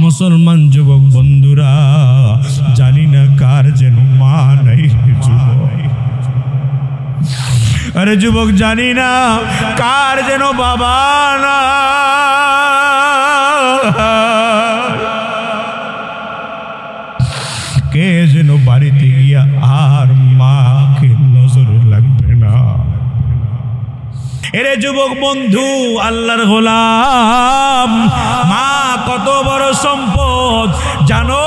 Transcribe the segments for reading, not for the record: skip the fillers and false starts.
মুসলমান যুবক বন্ধুরা, জানি না কার যেন মা নাই। আরে যুবক, জানি না কার যেন বাবা না। কে যেন বাড়িতে গিয়া আর মাকে নজরে লাগবে না। এরে যুবক বন্ধু, আল্লাহর গোলাম, মা কত বড় সম্পদ জানো?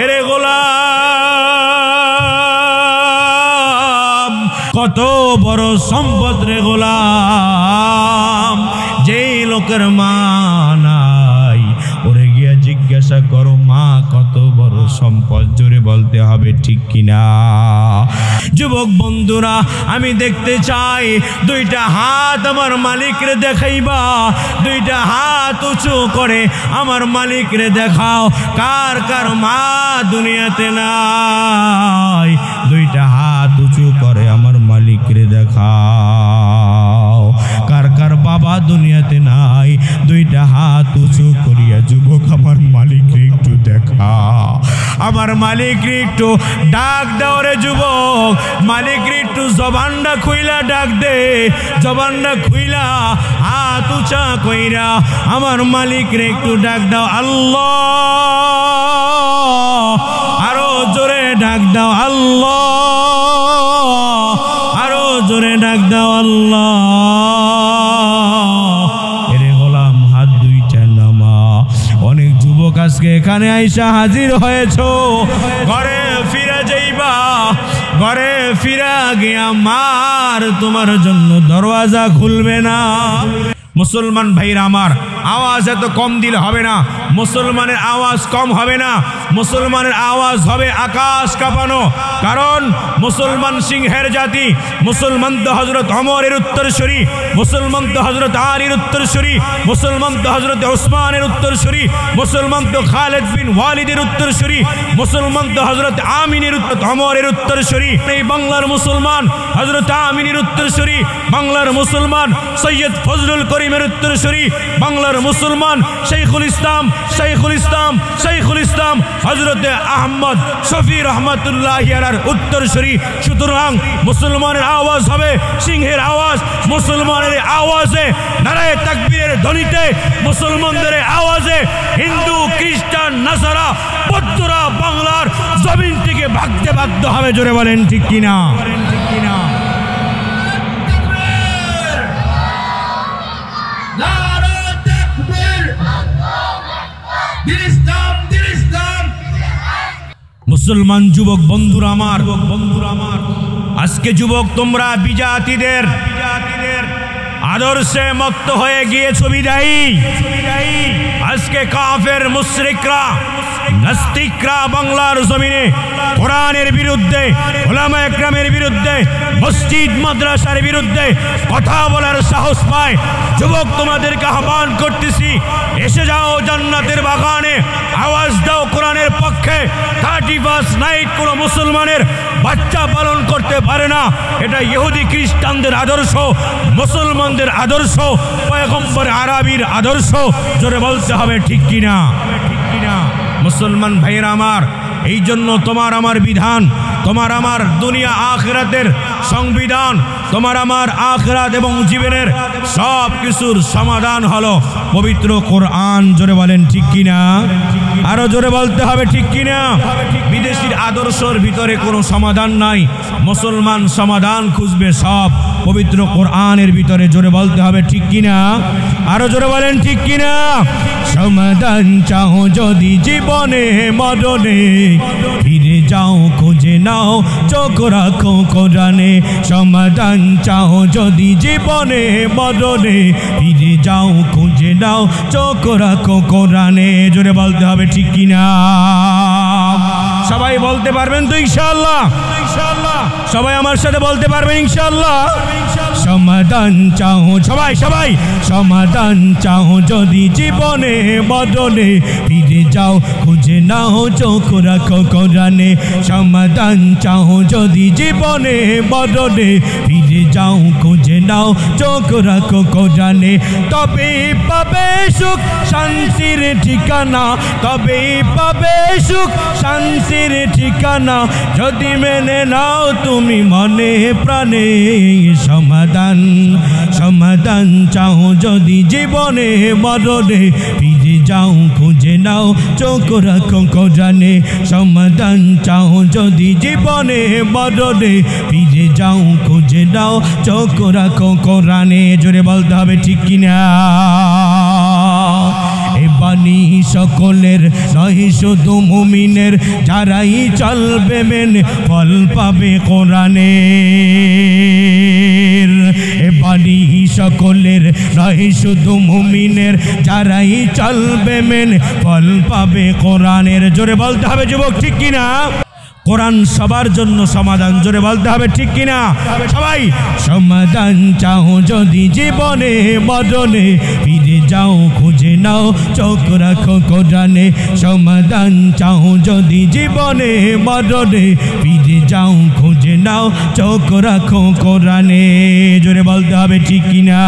এরে গোলাম, কত বড় সম্পদ রে গোলাম। যেই লোকের মা নাই, ওরে গিয়া জিজ্ঞাসা করো মা কত বড় সম্পদ। জোরে বলতে হবে ঠিক কিনা? যুবক বন্ধুরা, আমি দেখতে চাই দুইটা হাত আমার মালিকরে দেখাইবা। দুইটা হাত উঁচু করে আমার মালিকরে দেখাও। কার কার মা দুনিয়াতে নাই? দুইটা হাত উঁচু করে আমার মালিকরে দেখাও। কার কার বাবা দুনিয়াতে নাই? দুইটা হাত উঁচু করিয়া যুবক আমার মালিকরে একটু দেখা। আমার মালিকরে একটু ডাক দাও রে যুবক। মালিকরে একটু জবানটা খুইলা ডাক দে। জবানটা খুইলা হাত উঁচা কইরা আমার মালিকরে একটু ডাক দাও। আল্লাহ, আরো জোরে ডাক দাও। আল্লাহ, আরো জোরে ডাক দাও। আল্লাহ। এরে গোলাম, হাত দুইটা নামা। অনেক যুবক আজকে এখানে আইসা হাজির হয়েছো, ঘরে ফিরে যাইবা। ঘরে ফিরা গিয়া মার তোমার জন্য দরওয়াজা খুলবে না। মুসলমান ভাইরা আমার, আওয়াজ এত কম দিলে হবে না। মুসলমানের আওয়াজ কম হবে না। মুসলমানের আওয়াজ হবে আকাশ কাঁপানো। কারণ মুসলমান সিংহের জাতি। মুসলমান তো হযরত ওমরের উত্তরসূরি, মুসলমান তো হযরত আলীর উত্তরসূরি, মুসলমান তো হযরত ওসমানের উত্তরসূরি, মুসলমান তো খালিদ বিন ওয়ালিদের উত্তরসূরি, মুসলমান তো হযরত আমিনের ওমরের উত্তরসূরি। এই বাংলার মুসলমান হযরত আমিনের উত্তরসূরি, বাংলার মুসলমান সৈয়দ ফজলুল করিমের উত্তরসূরি, বাংলার মুসলমান শেখুল ইসলাম হযরত আহমদ শফি রহমাতুল্লাহি আলাইহির উত্তরসূরি। সুতরাং মুসলমানের আওয়াজ হবে সিংহের আওয়াজ। মুসলমানের আওয়াজে, নারায়ে তাকবীরের ধ্বনিতে, মুসলমানদের আওয়াজে হিন্দু, খ্রিস্টান, নাসারা, বৌদ্ধরা বাংলার জমিন থেকে ভাগতে বাধ্য হবে। জোরে বলেন ঠিক কিনা? মুসলমান যুবক বন্ধুরা আমার, আজকে যুবক তোমরা বিজাতিদের আদর্শে মত্ত হয়ে গিয়েছো বিদায়ী। আজকে কাফের মুশরিকরা, নাস্তিকরা বাংলার জমিনে কোরআনের বিরুদ্ধে, উলামায়ে কেরামের বিরুদ্ধে, মসজিদ মাদ্রাসার বিরুদ্ধে কথা বলার সাহস পায়। যুবক, তোমাদেরকে আহ্বান করতেছি, এসে যাও জান্নাতের বাগানে, আওয়াজ দাও কোরআনের পক্ষে। 31 নাইট কোনো মুসলমানের বাচ্চা পালন করতে পারে না। এটা ইহুদি খ্রিস্টানদের আদর্শ, মুসলমানদের আদর্শ, পয়গম্বর আরবির আদর্শ। জোরে বলতে হবে ঠিক কিনা? মুসলমান ভাইয়েরা আমার, এই জন্য তোমার আমার বিধান, তোমার আমার দুনিয়া আখিরাতের সংবিধান, তোমার আমার আখিরাত এবং জীবনের সব কিছুর সমাধান হলো পবিত্র কোরআন। জোরে বলেন ঠিক কিনা? আরো জোরে বলতে হবে ঠিক কিনা? বিদেশির আদর্শের ভিতরে কোনো সমাধান নাই। মুসলমান সমাধান খুঁজবে সব পবিত্র কোরআনের ভিতরে। জোরে বলতে হবে ঠিক কিনা? আরো জোরে বলেন ঠিক কিনা? সমাধান চাও যদি জীবনে মরণে, ফিরে যাও খুঁজে নাও চোখ রাখো কোরআনে। সমাধান চাও যদি জীবনে মরণে, ফিরে যাও খুঁজে নাও চোখ রাখো কোরআনে। জোরে বলতে হবে ঠিক কিনা? সবাই বলতে পারবেন তো ইনশাআল্লাহ? সবাই আমার সাথে বলতে পারবেন ইনশাআল্লাহ? সমাধান চাও সবাই সবাই সমাধান চাও যদি জীবনে বদলে ফিরে যাও খুঁজে নাও চোখ রাখো কোরআনে। সমাধান চাও যদি জীবনে বদলে ফিরে যাও খুঁজে নাও চোখ রাখো কোরআনে। তবে পাবে সুখ শান্তির ঠিকানা, তবে পাবে সুখ শান্তির ঠিকানা যদি মেনে নাও তুমি মনে প্রাণে। সমাধান সমাধান চাও যদি জীবনে মরণে ফিরে যাও খুঁজে নাও চোখ রাখো কোরআনে। সমাধান চাও যদি জীবনে মরণে ফিরে যাও খুঁজে নাও চোখ রাখো কোরআনে। জোরে বলতে হবে ঠিক কিনা? এ বাণী সকলের নয় শুধু মুমিনের, যারাই চলবে মেনে ফল পাবে কোরআনের। এ বাণী সকলের নয় শুধু মুমিনের, যারাই চলবে মেনে ফল পাবে কোরআনের। জোরে বলতে হবে যুবক ঠিক কিনা? কোরআন সবার জন্য সমাধান। জোরে বলতে হবে ঠিক কিনা সবাই? সমাধান চাও যদি জীবনে মরণে ফিরে যাও খুঁজে নাও চোখ রাখো কোরআনে। সমাধান চাও যদি জীবনে মরণে ফিরে যাও খুঁজে নাও চোখ রাখো কোরআনে। জোরে বলতে হবে ঠিক কিনা?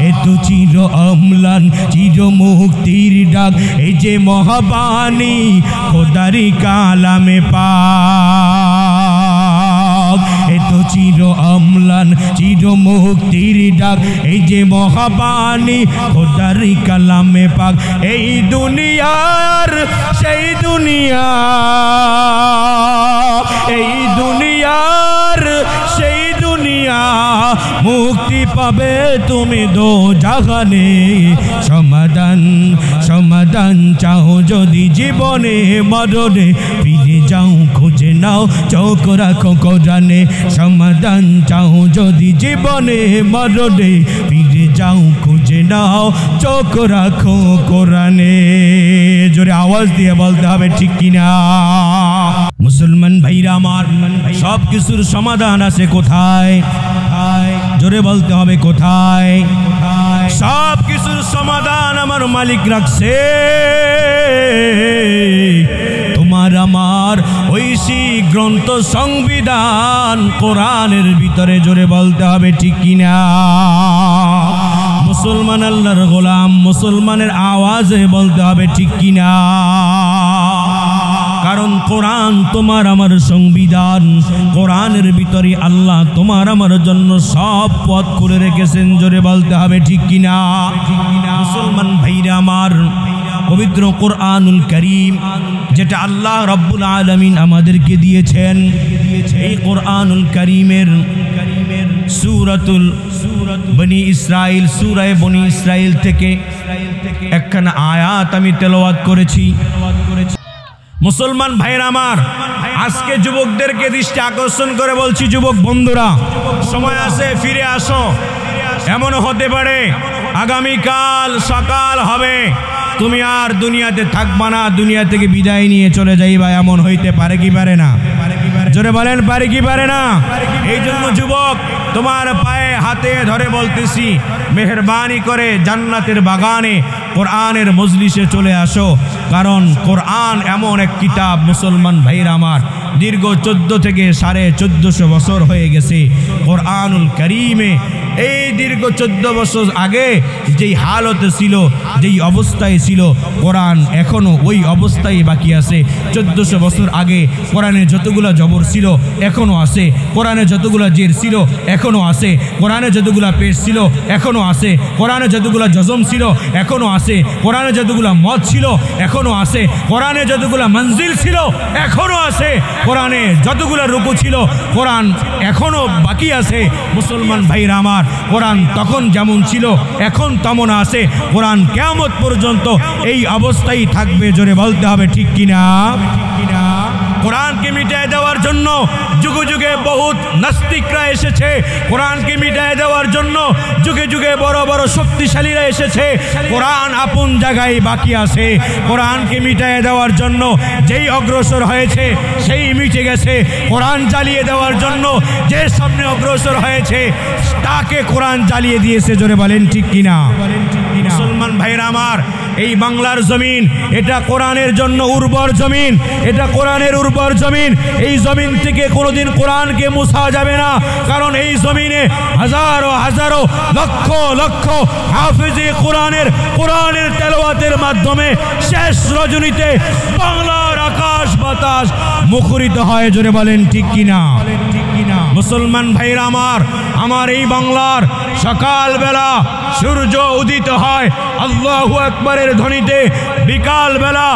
এত চির অম্লান চির মুক্তির ডাক, এই যে মহাবাণী খোদারি কালামে পাক। এত চির অম্লান চির মুক্তির ডাক, এই যে মহাবাণী খোদারি কালামে পাক। এই দুনিয়ার সেই দুনিয়া, এই দুনিয়ার সেই দুনিয়া মুক্তি পাবে তুমি দোজাহানে। সমাধান সমাধান চাও যদি জীবনে মরণে ফিরে যাও খুঁজে নাও চোখ রাখো কোরআনে। সমাধান চাও যদি জীবনে মরণে ফিরে যাও খুঁজে নাও চোখ রাখো কোরআনে। জোরে আওয়াজ দিয়ে বলতে হবে ঠিক কিনা? মুসলমান ভাইরা আমার, সব কিছুর সমাধান আছে কোথায়? জোরে বলতে হবে কোথায়? সব কিছুর সমাধান আমার মালিক রাখছে তোমার আমার ঐশী গ্রন্থ সংবিধান কোরআনের ভিতরে। জোরে বলতে হবে ঠিক কিনা? মুসলমান আল্লাহর গোলাম, মুসলমানের আওয়াজে বলতে হবে ঠিক কিনা? কারণ কোরআন তোমার আমার সংবিধান। কোরআনের ভিতরে আল্লাহ তোমার আমার জন্য সব পথ খুলে রেখেছেন। জোরে বলতে হবে ঠিক কিনা? মুসলমান ভাইরা আমার, পবিত্র কোরআনুল কারীম যেটা আল্লাহ রাব্বুল আলামিন আমাদেরকে দিয়েছেন, এই কোরআনুল কারীমের সূরাতুল বনি ইসরাইল, সূরা বনি ইসরাইল থেকে একখানা আয়াত আমি তেলাওয়াত করেছি। মুসলমান ভাইরা আমার, আজকে যুবকদেরকে দৃষ্টি আকর্ষণ করে বলছি, যুবক বন্ধুরা সময় আছে ফিরে আসো। এমনও হতে পারে আগামীকাল সকাল হবে তুমি আর দুনিয়াতে থাকবা না, দুনিয়া থেকে বিদায় নিয়ে চলে যাইবা। এমন হইতে পারে কি পারে না? জোরে বলেন পারে কি পারে না? এই জন্য যুবক তোমার পায়ে হাতে ধরে বলতেছি, মেহেরবানি করে জান্নাতের বাগানে কোরআনের মজলিসে চলে আসো। কারণ কোরআন এমন এক কিতাব মুসলমান ভাইরা আমার, দীর্ঘ 14 থেকে 1450 বছর হয়ে গেছে কোরআনুল কারীমে। এই দীর্ঘ 14 বছর আগে যেই হালতে ছিল, যেই অবস্থায় ছিল, কোরআন এখনো ওই অবস্থায় বাকি আছে। 1400 বছর আগে কোরআনে যতগুলো জবর ছিল এখনো আছে, কোরআনে যতগুলো জের ছিল এখনো আছে, কোরআনে যতগুলো পেশ ছিল এখনো আছে, কোরআনে যতগুলো জজম ছিল এখনো আছে, কোরআনে যতগুলো মদ ছিল এখনো আছে, কোরআনে যতগুলো মঞ্জিল ছিল এখনো আছে, কোরআনে যতগুলো রুকু ছিল কোরআন এখনো বাকি আছে। মুসলমান ভাইরা আমার, কোরআন তখন যেমন ছিল এখন তেমন আছে। কোরআন কিয়ামত পর্যন্ত এই অবস্থায় থাকবে। জোরে বলতে হবে ঠিক কিনা? কোরআনকে মিটিয়ে দেওয়ার জন্য যুগে যুগে বহুত নাস্তিকরা এসেছে, কোরআনকে মিটিয়ে দেওয়ার জন্য যুগে যুগে বড় বড় শক্তিশালীরা এসেছে। কোরআন আপন জায়গায় বাকি আছে। কোরআনকে মিটিয়ে দেওয়ার জন্য যেই অগ্রসর হয়েছে সেই মিটে গেছে। কোরআন জ্বালিয়ে দেওয়ার জন্য যে সামনে অগ্রসর হয়েছে তাকে কোরআন জ্বালিয়ে দিয়েছে। জোরে বলেন ঠিক কিনা? মুসলমান ভাইরা আমার, এই বাংলার জমিন এটা কোরআনের জন্য উর্বর জমিন, এটা কোরআনের উর্বর জমিন। এই জমিন থেকে কোনোদিন কোরআনকে মুছা যাবে না, কারণ এই জমিনে হাজারো হাজারো লক্ষ লক্ষ হাফেজে কোরআনের তেলাওয়াতের মাধ্যমে শেষ রজনীতে বাংলার আকাশ বাতাস মুখরিত হয়। জোরে বলেন ঠিক কিনা? মুসলমান ভাইরা আমার এই বাংলার সকালবেলা সূর্য উদিত হয় আল্লাহু আকবারের ধ্বনিতে, বিকাল বেলা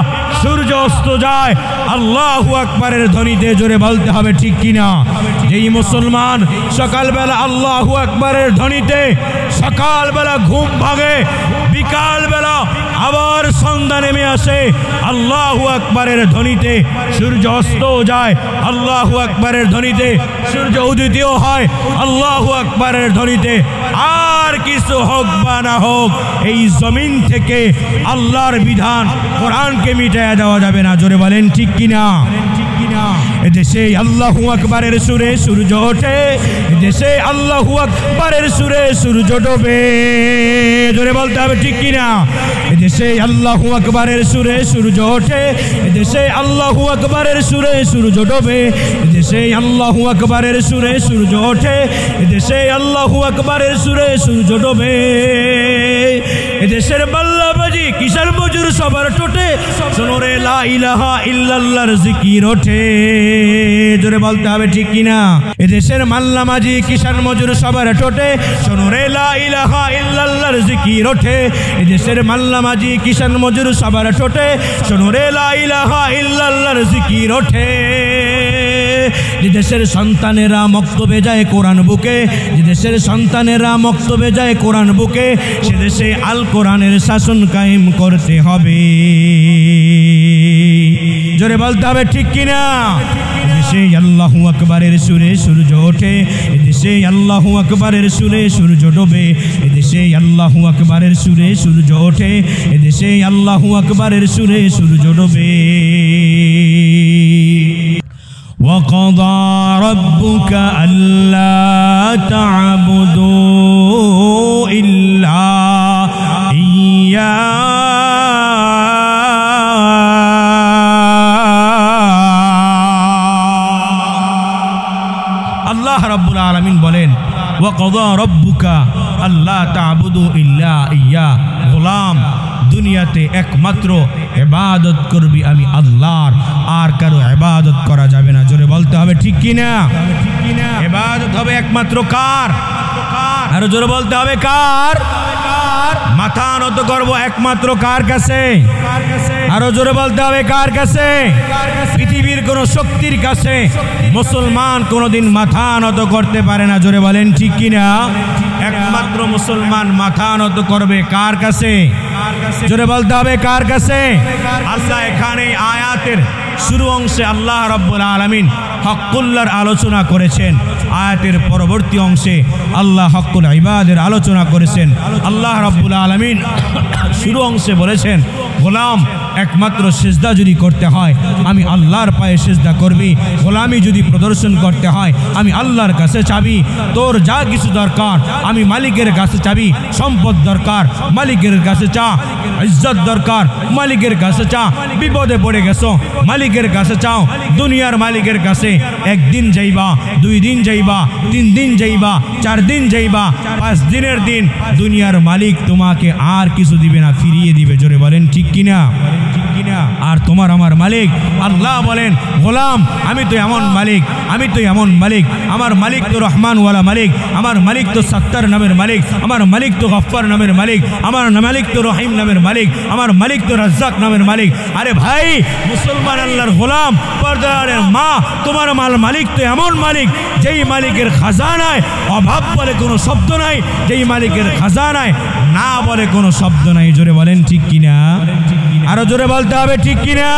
সূর্য অস্ত যায় আল্লাহু আকবারের ধ্বনিতে। জোরে বলতে হবে ঠিক কিনা? যেই মুসলমান সকালবেলা আল্লাহু আকবারের ধ্বনিতে সকালবেলা ঘুম ভাঙে, বিকাল বেলা আবার সন্ধ্যা নেমে আসে আল্লাহু আকবারের ধ্বনিতে, সূর্য অস্তও যায় আল্লাহু আকবারের ধ্বনিতে, সূর্য উদিতও হয় আল্লাহু আকবারের ধ্বনিতে। আর কিছু হোক বা না হোক, এই জমিন থেকে আল্লাহর বিধান কোরআনকে মিটাইয়া দেওয়া যাবে না। জোরে বলেন ঠিক কিনা? এদেশে আল্লাহু আকবারের সুরে সূর্য ওঠে, এদেশে আল্লাহু আকবারের সুরে সূর্য ডোবে। জোরে বলতে হবে ঠিক কিনা? এদেশে আল্লাহু আকবারের সুরে সূর্য ওঠে, এদেশে আল্লাহু আকবারের সুরে সূর্য ডোবে, এদেশে আল্লাহু আকবারের সুরে সূর্য ওঠে, এদেশে আল্লাহু আকবারের সুরে সূর্য ডোবে। এদেশের বাল্লাবাজি কিশোর মজুর সবার ঠোঁটে শোনো রে লা ইলাহা ইল্লাল্লাহর জিকির ওঠে। জোরে বলতে হবে ঠিক কিনা? এদেশের মাল্লামাজি কিশোর মজুর সবার ঠোঁটে শোনো রে লা ইলাহা ইল্লাল্লাহর জিকির ওঠে। এদেশের মাল্লামাজি কিশোর মজুর সবার ঠোঁটে শোনো রে লা ইলাহা ইল্লাল্লাহর জিকির ওঠে। যে দেশের সন্তানেরা মক্তবে যায় কোরআন বুকে, যে দেশের সন্তানেরা মক্তবে যায় কোরআন বুকে, সে দেশে আল কোরআনের শাসন কায়েম করতে হবে। জোরে বলতে হবে ঠিক কিনা? এদেশে আল্লাহু আকবারের সুরে সূর্য ওঠে, এদেশে আল্লাহু আকবারের সুরে সূর্য ডোবে, এদেশে আল্লাহু আকবারের সুরে সূর্য ওঠে, এদেশে আল্লাহু আকবারের সুরে সূর্য ডোবে। وقضى ربك ألا تعبدوا إلا إياه আল্লাহ রাব্বুল আলামিন বলেন ওয়াকাযা রাব্বুকা আল্লা তা'বুদু ইল্লা ইয়া। গোলাম, দুনিয়াতে একমাত্র ইবাদত করবি আমি আল্লাহর, আর কারো ইবাদত করা যাবে না। জোরে বলতে হবে ঠিক কিনা? ইবাদত হবে একমাত্র কার? আরো জোরে বলতে হবে কার? মাথা নত করব একমাত্র কার কাছে? আরো জোরে বলতে হবে কার কাছে? পৃথিবীর কোন শক্তির কাছে মুসলমান কোনদিন মাথা নত করতে পারে না। জোরে বলেন ঠিক কিনা? একমাত্র মুসলমান মাথা নত করবে কার কাছে? জোরে বলতে হবে কার কাছে? আল্লাহ এখানে আয়াতের শুরু অংশে আল্লাহ রাব্বুল আলামিন হকুল্লাহর আলোচনা করেছেন, আয়াতের পরবর্তী অংশে আল্লাহ হকুল ইবাদের আলোচনা করেছেন। আল্লাহ রাব্বুল আলামিন শুরু অংশে বলেছেন গোলাম একমাত্র সিজদা যদি করতে হয় আমি আল্লাহর পায়ে সিজদা করবি, গোলামি যদি প্রদর্শন করতে হয় আমি আল্লাহর কাছে চাবি, তোর যা কিছু দরকার আমি মালিকের কাছে চাবি, সম্পদ দরকার মালিকের কাছে চা, ইজ্জত দরকার মালিকের কাছে চা, বিপদে পড়ে গেছো মালিকের কাছে চাও, দুনিয়ার মালিকের কাছে একদিন যাইবা, 2 দিন যাইবা, 3 দিন যাইবা, 4 দিন যাইবা, 5 দিনের দিন দুনিয়ার মালিক তোমাকে আর কিছু দিবে না, ফিরিয়ে দিবে। জোরে বলেন ঠিক কিনা? আর তোমার আমার মালিক আল্লাহ বলেন গোলাম আমি তো এমন মালিক, আমি তো এমন মালিক, আমার মালিক তো রহমান ওয়ালা মালিক, আমার মালিক তো সত্তার নামের মালিক, আমার মালিক তো গফফার নামের মালিক, আমার মালিক তো রহিম নামের মালিক, আমার মালিক তো রাজ্জাক নামের মালিক। আরে ভাই মুসলমান আল্লাহর গোলাম, পর্দার মা, তোমার মালিক তো এমন মালিক যেই মালিকের খাজানায় অভাব বলে কোনো শব্দ নাই, যেই মালিকের খাজানায় না বলে কোনো শব্দ নাই। জোরে বলেন ঠিক কিনা? আরো জোরে বলতে হবে ঠিক কিনা?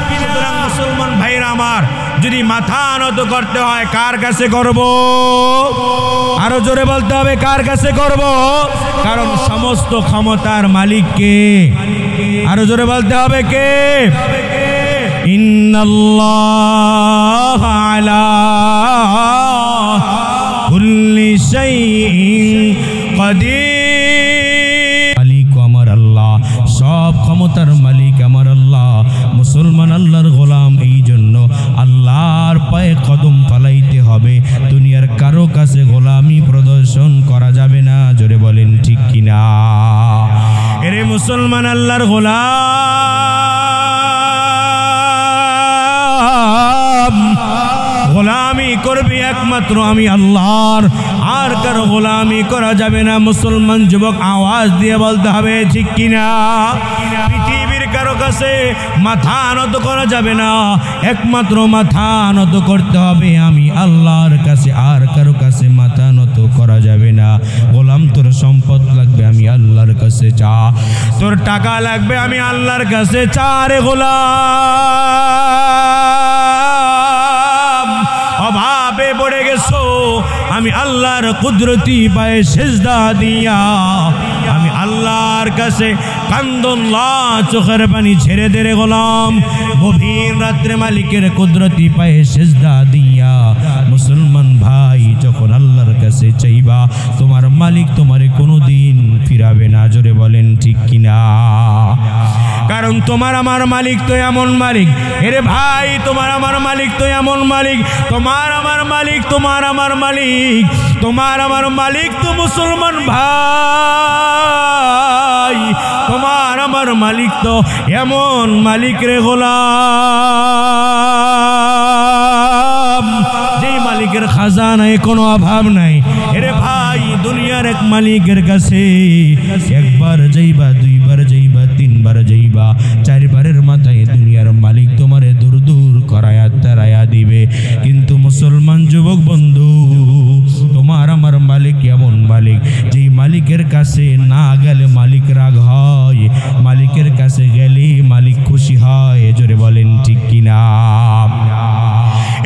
সুতরাং মুসলমান ভাইরা আমার, যদি মাথা নত করতে হয় কার কাছে করব? আরো জোরে বলতে হবে কার কাছে করব? কারণ সমস্ত ক্ষমতার মালিক কে? আরো জোরে বলতে হবে কে? ইন্নাল্লাহ আলা কুল্লি শাইইন কাদির। মালিক আমার আল্লাহ, সব ক্ষমতার মালিক আমার আল্লাহ। মুসলমান আল্লাহর গোলাম, এই জন্য আল্লাহর পায়ে কদম ফালাইতে হবে। দুনিয়ার কারো কাছে গোলামি প্রদর্শন করা যাবে না। জোরে বলেন ঠিক কিনা? এরে মুসলমান আল্লাহর গোলাম, গোলামি করবি একমাত্র আমি আল্লাহর, আর কারো গোলামি করা যাবে না। মুসলমান যুবক আওয়াজ দিয়ে বলতে হবে ঠিক কিনা? পৃথিবীর কারো কাছে মাথা নত করা যাবে না, একমাত্র মাথা নত করতে হবে আমি আল্লাহর কাছে, আর কারো কাছে মাথা নত করা যাবে না। গোলাম, তোর সম্পদ লাগবে আমি আল্লাহর কাছে চা, তোর টাকা লাগবে আমি আল্লাহর কাছে চা। রে গোলাম, অভাবে পড়ে গেছো, আমি আল্লাহর কুদরতি পায়ে সিজদা দিয়া আমি আল্লাহর কাছে কান্দুল্লাহ, চোখের পানি ছেড়ে দে রে গোলাম। গভীর রাত্রে মালিকের কুদরতি পায়ে সিজদা দিয়া মুসলমান ভাই যখন আল্লাহর কাছে চাইবা, তোমার মালিক তোমারে কোনোদিন ফিরাবে না। জোরে বলেন ঠিক কিনা? কারণ তোমার আমার মালিক তো এমন মালিক, এরে ভাই তোমার আমার মালিক তো এমন মালিক, তোমার আমার মালিক, তোমার আমার মালিক, তোমার আমার মালিক তো মুসলমান ভাই, তোমার আমার মালিক তো এমন মালিক রে গোলাম, যেই মালিকের খাজানায় কোনো অভাব নাই। এরে ভাই, দুনিয়ার এক মালিকের কাছে একবার যাইবা, দুইবার যাইবা, তিনবার যাইবা, চারবারের মাথায় দুনিয়ার মালিক তোমারে দূর দূর করায়া তারায়া দিবে। কিন্তু মুসলমান যুবক বন্ধু, তোমার আমার মালিক এমন মালিক, যেই মালিকের কাছে না গেলে মালিক রাগ হয়, মালিকের কাছে গেলে মালিক খুশি হয়। জোরে বলেন ঠিক কিনা?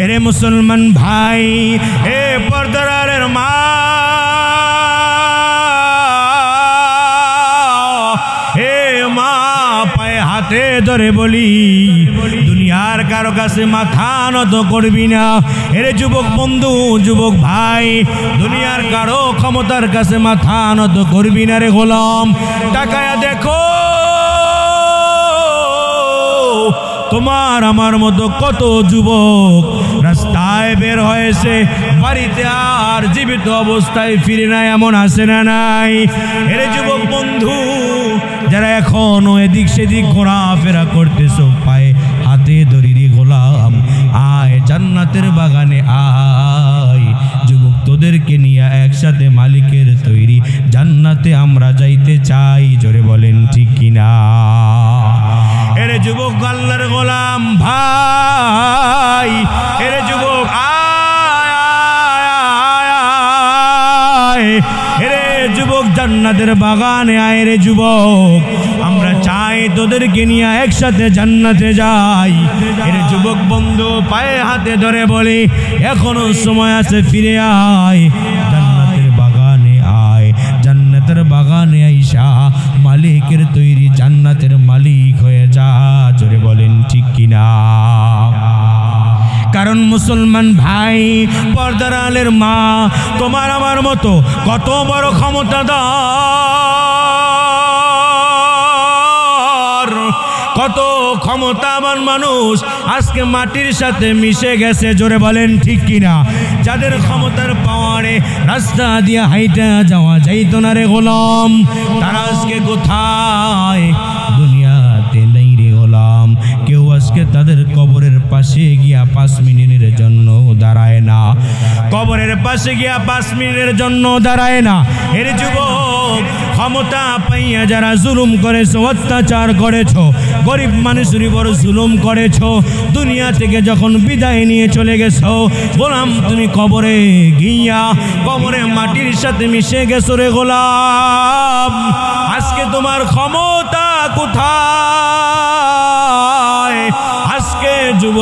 এরে মুসলমান ভাই, এ পর্দারের মা, হে মা, পায়ে হাতে ধরে বলি, দুনিয়ার কারো কাছে মাথা নত করবি না। এরে যুবক বন্ধু, যুবক ভাই, দুনিয়ার কারো ক্ষমতার কাছে মাথা নত করবি না রে গোলাম। তাকায়া দেখো, তোমার আমার মতো কত যুবক রাস্তায় বের হয়েছে, বাড়িতে আর জীবিত অবস্থায় ফিরে নাই, এমন আছে না নাই? এরে যুবক বন্ধু, যারা এখনো এদিক সেদিক ঘোরাফেরা করতেছো, পায়ে হাতে ধরি গোলাম, আয় জান্নাতের বাগানে আয়। যুবক, তোদেরকে নিয়ে একসাথে মালিকের তৈরি জান্নাতে আমরা যাইতে চাই। জোরে বলেন ঠিক কিনা? এরে যুবক আল্লাহর গোলাম ভাই, এরে যুবক আয়, এরে যুবক জান্নাতের বাগানে আয়। রে যুবক, আমরা চাই তোদেরকে নিয়ে একসাথে জান্নাতে যাই। এরে যুবক বন্ধু, পায়ে হাতে ধরে বলি, এখনো সময় আছে, ফিরে আয় জান্নাতের বাগানে আয়। জান্নাতের বাগানে আইসা মালিকের তৈরি জান্নাতের মালিক হয়ে যা। জোরে বলেন ঠিক কিনা? কারণ মুসলমান ভাই, পর্দার আলের মা, তোমার আমার মতো কত বড় ক্ষমতাধর, কত ক্ষমতাবান মানুষ আজকে মাটির সাথে মিশে গেছে। জোরে বলেন ঠিক কিনা? যাদের ক্ষমতার পাওয়ারে রাস্তা দিয়ে হাইটা যাওয়া যাইতো না রে গোলাম, তারা আজকে কোথায়? দুনিয়াতে নেই রে গোলাম। কেউ আজকে তাদের কবরের পাশে গিয়া 5 মিনিটের জন্য দাঁড়ায় না, কবরের পাশে গিয়া 5 মিনিটের জন্য দাঁড়ায় না। এর যুবক, ক্ষমতা পাইয়া যারা জুলুম করেছো, অত্যাচার করেছো, গরিব মানুষের উপর জুলুম করেছো, দুনিয়া থেকে যখন বিদায় নিয়ে চলে গেছো, গোলাম তুমি কবরে গিয়া কবরে মাটির সাথে মিশে গেছো রে গোলাম। আজকে তোমার ক্ষমতা কোথায়?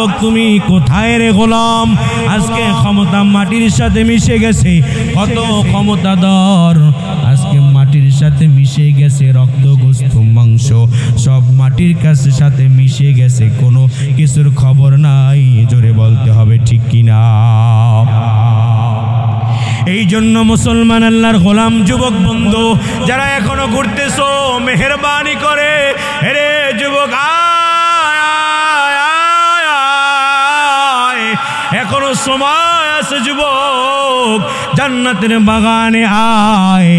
যুবক তুমি কোথায় রে গোলাম? আজকে ক্ষমতা মাটির সাথে মিশে গেছে, কত ক্ষমতাধর আজকে মাটির সাথে মিশে গেছে, রক্ত গোস্ত মাংস সব মাটির কাছে সাথে মিশে গেছে, কোনো কিছুর খবর নাই। জোরে বলতে হবে ঠিক কিনা? এই জন্য মুসলমান আল্লাহর গোলাম যুবক বন্ধু যারা এখনো ঘুরতেছো, মেহেরবানি করে রে যুবক এখনো সময় আছে যুবক, জান্নাতের বাগানে আয়,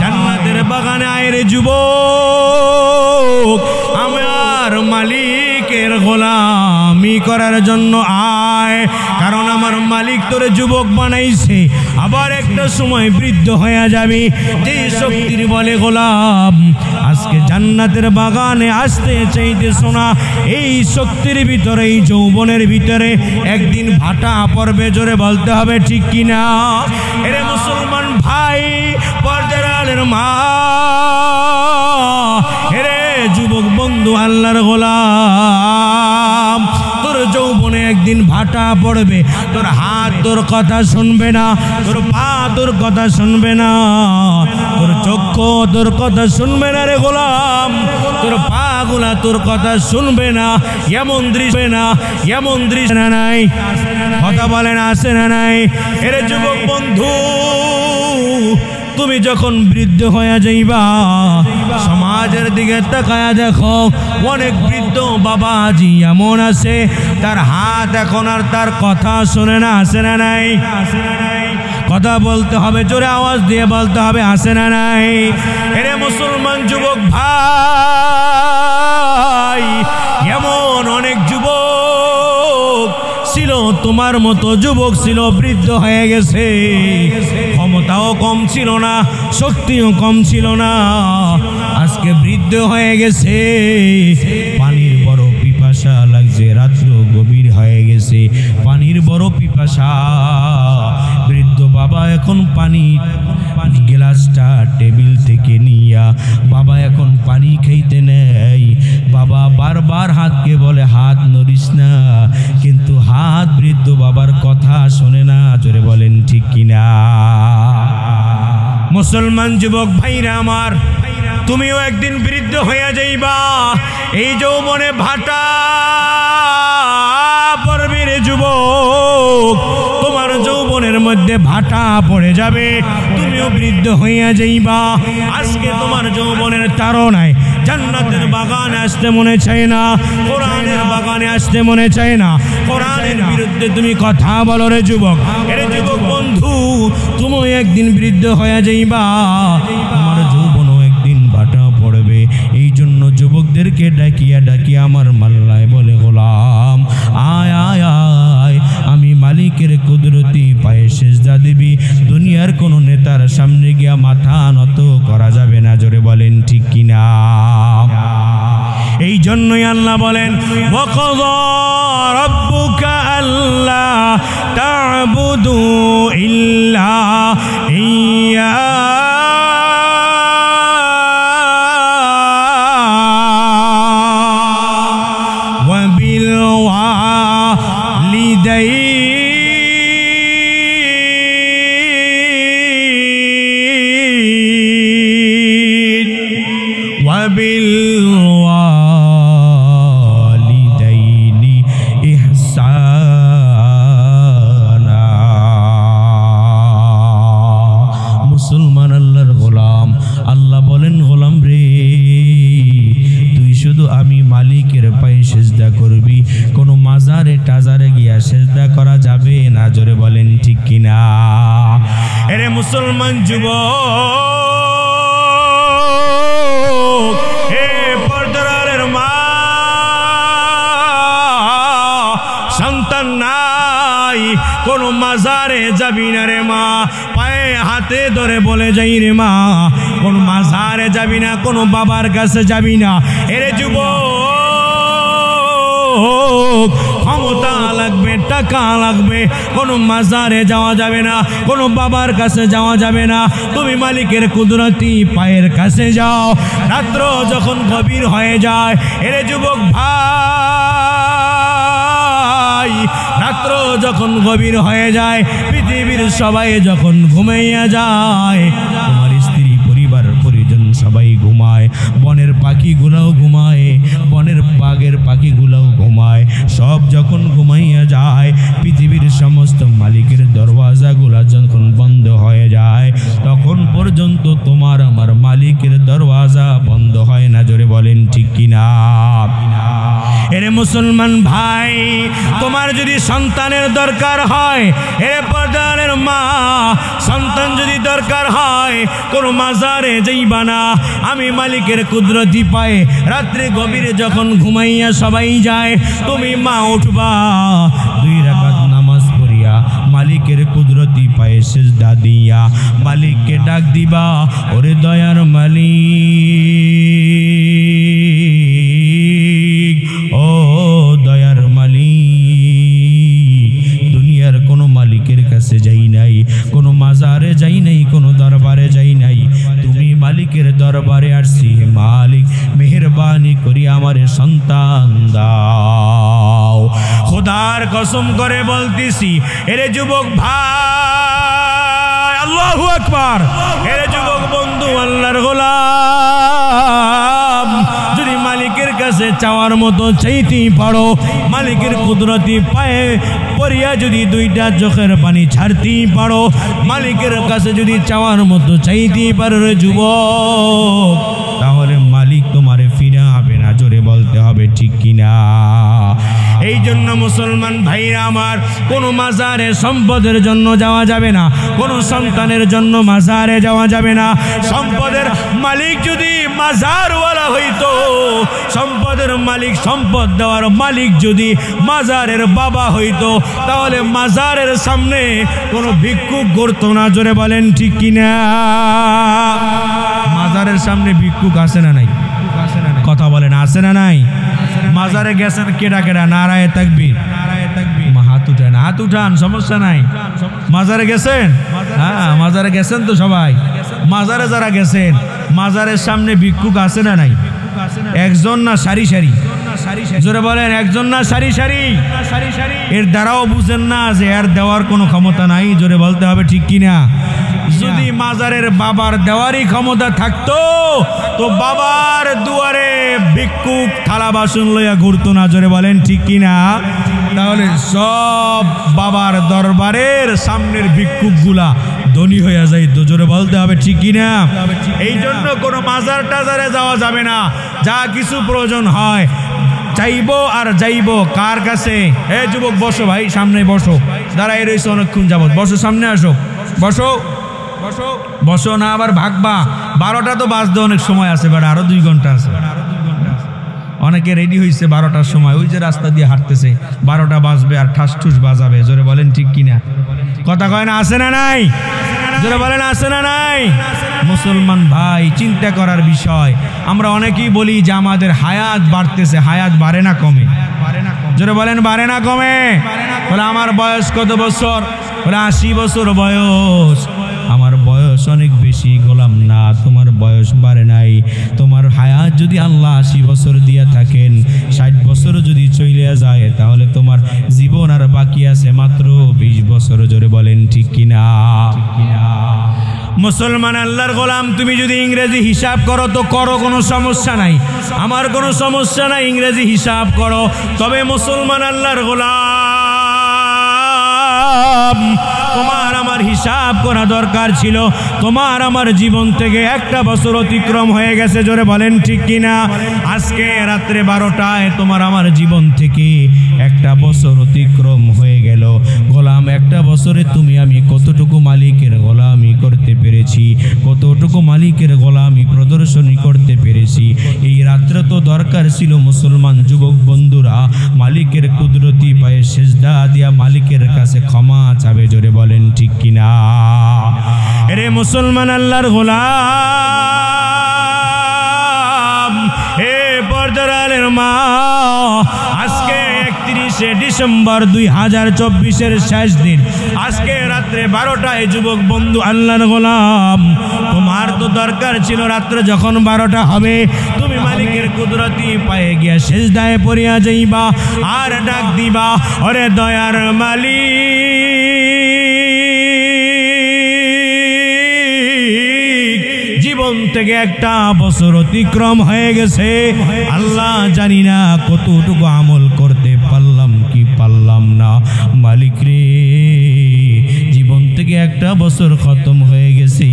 জান্নাতের বাগানে আয় রে যুবক, আমার মালিকের গোলামি করার জন্য আয়। কারণ আমার মালিক তোরে যুবক বানাইছে, আবার একটা সময় বৃদ্ধ হয়ে যাবে, যে শক্তির বলে গোলাম আজকে জান্নাতের বাগানে আসতে চাইতেছ না, এই শক্তির ভিতরে, এই যৌবনের ভিতরে একদিন ভাটা পড়বে। জোরে বলতে হবে ঠিক কিনা? এরে মুসলমান ভাই, পর্দার মা, এরে যুবক বন্ধু আল্লাহর গোলাম, তোর যৌবনে একদিন ভাটা পড়বে, তোর হাত তোর কথা শুনবে না, তোর পা তোর কথা শুনবে না, তোর চক্ষু তোর কথা শুনবে না রে গোলাম, তোর পা গুলা তোর কথা শুনবে না। এমন দৃশ্য না, এমন দৃশ্য না নাই, কথা বলেন আছে না নাই? এরে যুবক বন্ধু তুমি যখন বৃদ্ধ হয়ে যাইবা, সমাজের দিকে তাকায়া দেখো, অনেক বৃদ্ধ বাবাজি এমন আছে তার হাত এখন আর তার কথা শোনে না, আছে না নাই? কথা বলতে হবে, জোরে আওয়াজ দিয়ে বলতে হবে, আছে না নাই? এরে মুসলমান যুবক ভাই, এমন অনেক যুবক ছিল, তোমার মতো যুবক ছিল, বৃদ্ধ হয়ে গেছে, ক্ষমতাও কম ছিল না, শক্তিও কম ছিল না, আজকে বৃদ্ধ হয়ে গেছে, পানির বড় পিপাসা লাগছে, রাত্র গভীর হয়ে গেছে, পানির বড় পিপাসা। বৃদ্ধ বাবা এখন পানি গ্লাসটা টেবিল থেকে নিয়া বাবা এখন পানি খাইতে নেই, বাবা বারবার হাতকে বলে হাত নড়িস না, কিন্তু হাত বৃদ্ধ বাবার কথা শোনে না। জোরে বলেন ঠিক কিনা? মুসলমান যুবক ভাইরা আমার, তুমিও একদিন বৃদ্ধ হয়ে যাইবা, এই যৌবনে ভাটা পড়বে রে যুবক, তোমার যৌবনের মধ্যে ভাটা পড়ে যাবে, তুমিও বৃদ্ধ হইয়া যাইবা। আজকে তোমার যৌবনের তাড়নায় জান্নাতের বাগানে আসতে মনে চায় না, কোরআনের বাগানে আসতে মনে চায় না, কোরআনের বিরুদ্ধে তুমি কথা বলো রে যুবক। এরে যুবক বন্ধু, তুমিও একদিন বৃদ্ধ হয়ে যাইবা, তোমার যৌবনও একদিন ভাটা পড়বে। এই জন্য যুবকদেরকে ডাকিয়া ডাকিয়া আমার মাল্লায় বলে গোলাম আয় আয় আয়, আমি মালিকের কুদরতি পায়ে সেজদা দিবি, দুনিয়ার কোন নেতার সামনে গিয়া মাথা নত করা যাবে না। জোরে বলেন ঠিক কিনা? এই জন্যই আল্লাহ বলেন ওয়াকাযা রাব্বুকা আল্লা তা'বুদু ইল্লা ইয়্যা ওয়া বিল ওয়ালিদাইনি ওয়া বিল মুসলমান আল্লাহর গোলাম, আল্লাহ বলেন গোলাম রে, তুই শুধু আমি মালিকের পায়ে সেজদা করবি, কোনো মাজারে টাজারে গিয়া সেজদা করা যাবে না। জোরে বলেন ঠিক কিনা? এরে মুসলমান যুবক, হে পর্দারের মা, সন্তান নাই, কোন মাজারে যাবি না রে মা, পায়ে হাতে ধরে বলে যাই রে মা, কোন মাজারে যাবি না, কোন বাবার কাছে যাবি না। এরে যুবক, ক্ষমতা লাগবে, টাকা লাগবে, কোন মাজারে যাওয়া যাবে না, কোন বাবার কাছে যাওয়া যাবে না, তুমি মালিকের কুদরতি পায়ের কাছে যাও। রাত্র যখন গভীর হয়ে যায়, এরে যুবক ভাই, যখন গভীর হয়ে যায়, পৃথিবীর সবাই যখন ঘুমাইয়া যায়, তোমার স্ত্রী পরিবার পরিজন সবাই ঘুমায়, বনের পাখিগুলাও ঘুমায়, বনের বাঘের পাখিগুলাও ঘুমায়, সব যখন ঘুমাইয়া যায়, পৃথিবীর সমস্ত মালিকের দরওয়াজাগুলা যখন বন্ধ হয়ে যায়, তখন পর্যন্ত তোমার আমার মালিকের দরওয়াজা বন্ধ হয় না। জোরে বলেন ঠিক কিনা? এরে মুসলমান ভাই, তোমার যদি সন্তানের দরকার হয়, এরে পর্দানের মা, সন্তান যদি দরকার হয়, কোন মাজারে যাইবা না। আমি মালিকের কুদরতি পায়ে রাত্রে গভীরে যখন ঘুমাইয়া সবাই যায়, তুমি মা উঠবা, 2 রাকাত নামাজ পড়িয়া মালিকের কুদরতি পায়ে সিজদা দিয়া মালিককে ডাক দিবা, ওরে দয়ার মালিক, ও দয়ার মালিক, দুনিয়ার কোনো মালিকের কাছে যাই নাই, কোনো মাজারে যাই নাই, কোনো দরবারে যাই নাই, তুমি মালিকের দরবারে আসছি। মালিক মেহেরবানি করি আমারে সন্তান দাও। খোদার কসম করে বলতেছি, এরে যুবক ভাই, আল্লাহু আকবার, এরে যুবক বন্ধু, আল্লাহর গোলাম, যদি মালিকের কাছে চাওয়ার মতো চাইতেই পারো, মালিকের কুদরতি পায়ে পড়িয়া যদি 2টা চোখের পানি ছাড়তেই পারো, মালিকের কাছে যদি চাওয়ার মতো চাইতেই পারো রে যুবক, তাহলে মালিক তোমারে ফিরে হবে না। জোরে বলতে হবে ঠিক কিনা? এই জন্য মুসলমান ভাইরা আমার, কোনো মাজারে সম্পদের জন্য যাওয়া যাবে না, কোনো সন্তানের জন্য মাজারে যাওয়া যাবে না। সম্পদের মালিক যদি মাজারওয়ালা হইতো, সম্পদের মালিক, সম্পদ দেওয়ার মালিক যদি মাজারের বাবা হইতো, তাহলে মাজারের সামনে কোনো ভিক্ষুক গড়তো না। জোরে বলেন ঠিক কিনা? মাজারের সামনে ভিক্ষুক আছে না নাই? কথা বলেন, আছে না নাই? মাজারে গেছেন কেডা কেডা? নারায়ে তাকবীর, হাত উঠান, হাত উঠান, সমস্যা নাই। মাজারে গেছেন? হ্যাঁ, মাজারে গেছেন তো সবাই। মাজারে যারা গেছেন, মাজারের সামনে ভিক্ষুক আছে না নাই? একজন না সারি সারি? জোরে বলেন, একজন না সারি সারি? এর দ্বারাও বুঝেন না যে এর দেওয়ার কোনো ক্ষমতা নাই। জোরে বলতে হবে ঠিক কিনা? যদি মাজারের বাবার দেওয়ারই ক্ষমতা থাকতো, তো বাবার দুয়ারে ভিক্ষুক থালা বাসন লইয়া ঘুরতো না। জোরে বলেন ঠিক কিনা? তাহলে সব বাবার দরবারের সামনের ভিক্ষুক গুলা ধনী হইয়া যাইতো। জোরে বলতে হবে ঠিক কিনা? এই জন্য কোনো মাজার টাজারে যাওয়া যাবে না। যা কিছু প্রয়োজন হয় চাইবো আর যাইবো কার কাছে? এ যুবক বসো ভাই, সামনে বসো, দাঁড়াই রয়েছে অনেকক্ষণ যাবত, বসো, সামনে আসো, বসো বসো বসো না আবার ভাগবা। 12টা তো বাজতে অনেক সময় আছে, বাট আরো 2 ঘন্টা আছে। অনেকে রেডি হয়েছে 12টার সময়, ওই যে রাস্তা দিয়ে হাঁটতেছে, 12টা বাজবে আর ঠাস ঠুস বাজাবে। জোরে বলেন ঠিক কিনা? কথা কয় না? আছে না নাই? জোরে বলেন, আছে না নাই? মুসলমান ভাই, চিন্তা করার বিষয়। আমরা অনেকেই বলি যে আমাদের হায়াত বাড়তেছে, হায়াত বাড়ে না কমে? জোরে বলেন, বাড়ে না কমে? বলে আমার বয়স কত বছর? বলে 80 বছর বয়স। আমার বয়স অনেক বেশি। গোলাম না, তোমার বয়স বাড়ে নাই। তোমার হায়াত যদি আল্লাহ 80 বছর দিয়া থাকেন, 60 বছর যদি চলে যায়, তাহলে তোমার জীবন আর বাকি আছে মাত্র 20 বছর। জোরে বলেন ঠিক কিনা? মুসলমান আল্লাহর গোলাম, তুমি যদি ইংরেজি হিসাব করো তো করো, কোনো সমস্যা নাই, আমার কোনো সমস্যা নাই, ইংরেজি হিসাব করো। তবে মুসলমান আল্লাহর গোলাম, তোমার আমার হিসাব করা দরকার ছিল। তোমার আমার জীবন থেকে 1টা বছর অতিক্রম হয়ে গেছে। জোরে বলেন ঠিক কিনা? আজকে রাত্রে 12টায় তোমার আমার জীবন থেকে 1টা বছর অতিক্রম হয়ে গেল। গোলাম, 1টা বছরে তুমি আমি কতটুকু মালিকের গোলামি করতে পেরেছি, কতটুকু মালিকের গোলামি প্রদর্শনী করতে পেরেছি। এই রাত্রে তো দরকার ছিল মুসলমান যুবক বন্ধুরা মালিকের কুদরতি পায়ে সিজদা দিয়া মালিকের কাছে ক্ষমা চাবে। জোরে বলেন ঠিক কিনা? এরে মুসলমান আল্লাহর গোলাম, এ পর্দার আলের মা, আজকে 31শে ডিসেম্বর 2024-এর শেষ দিন। আজকে রাত্রে 12টায় যুবক বন্ধু আল্লাহর গোলাম, তোমার তো দরকার ছিল রাত্রে যখন 12টা হবে তুমি মালিকের কুদরতি পায়ে গিয়া সেজদায় পড়িয়া যাইবা আর ডাক দিবা, ওরে দয়ার মালিক, জীবন থেকে একটা বছর অতিক্রম হয়ে গেছে, আল্লাহ জানি না কতটুকু আমল করতে পারলাম কি পারলাম না, মালিক রে জীবন থেকে একটা বছর খতম হয়ে গেছে,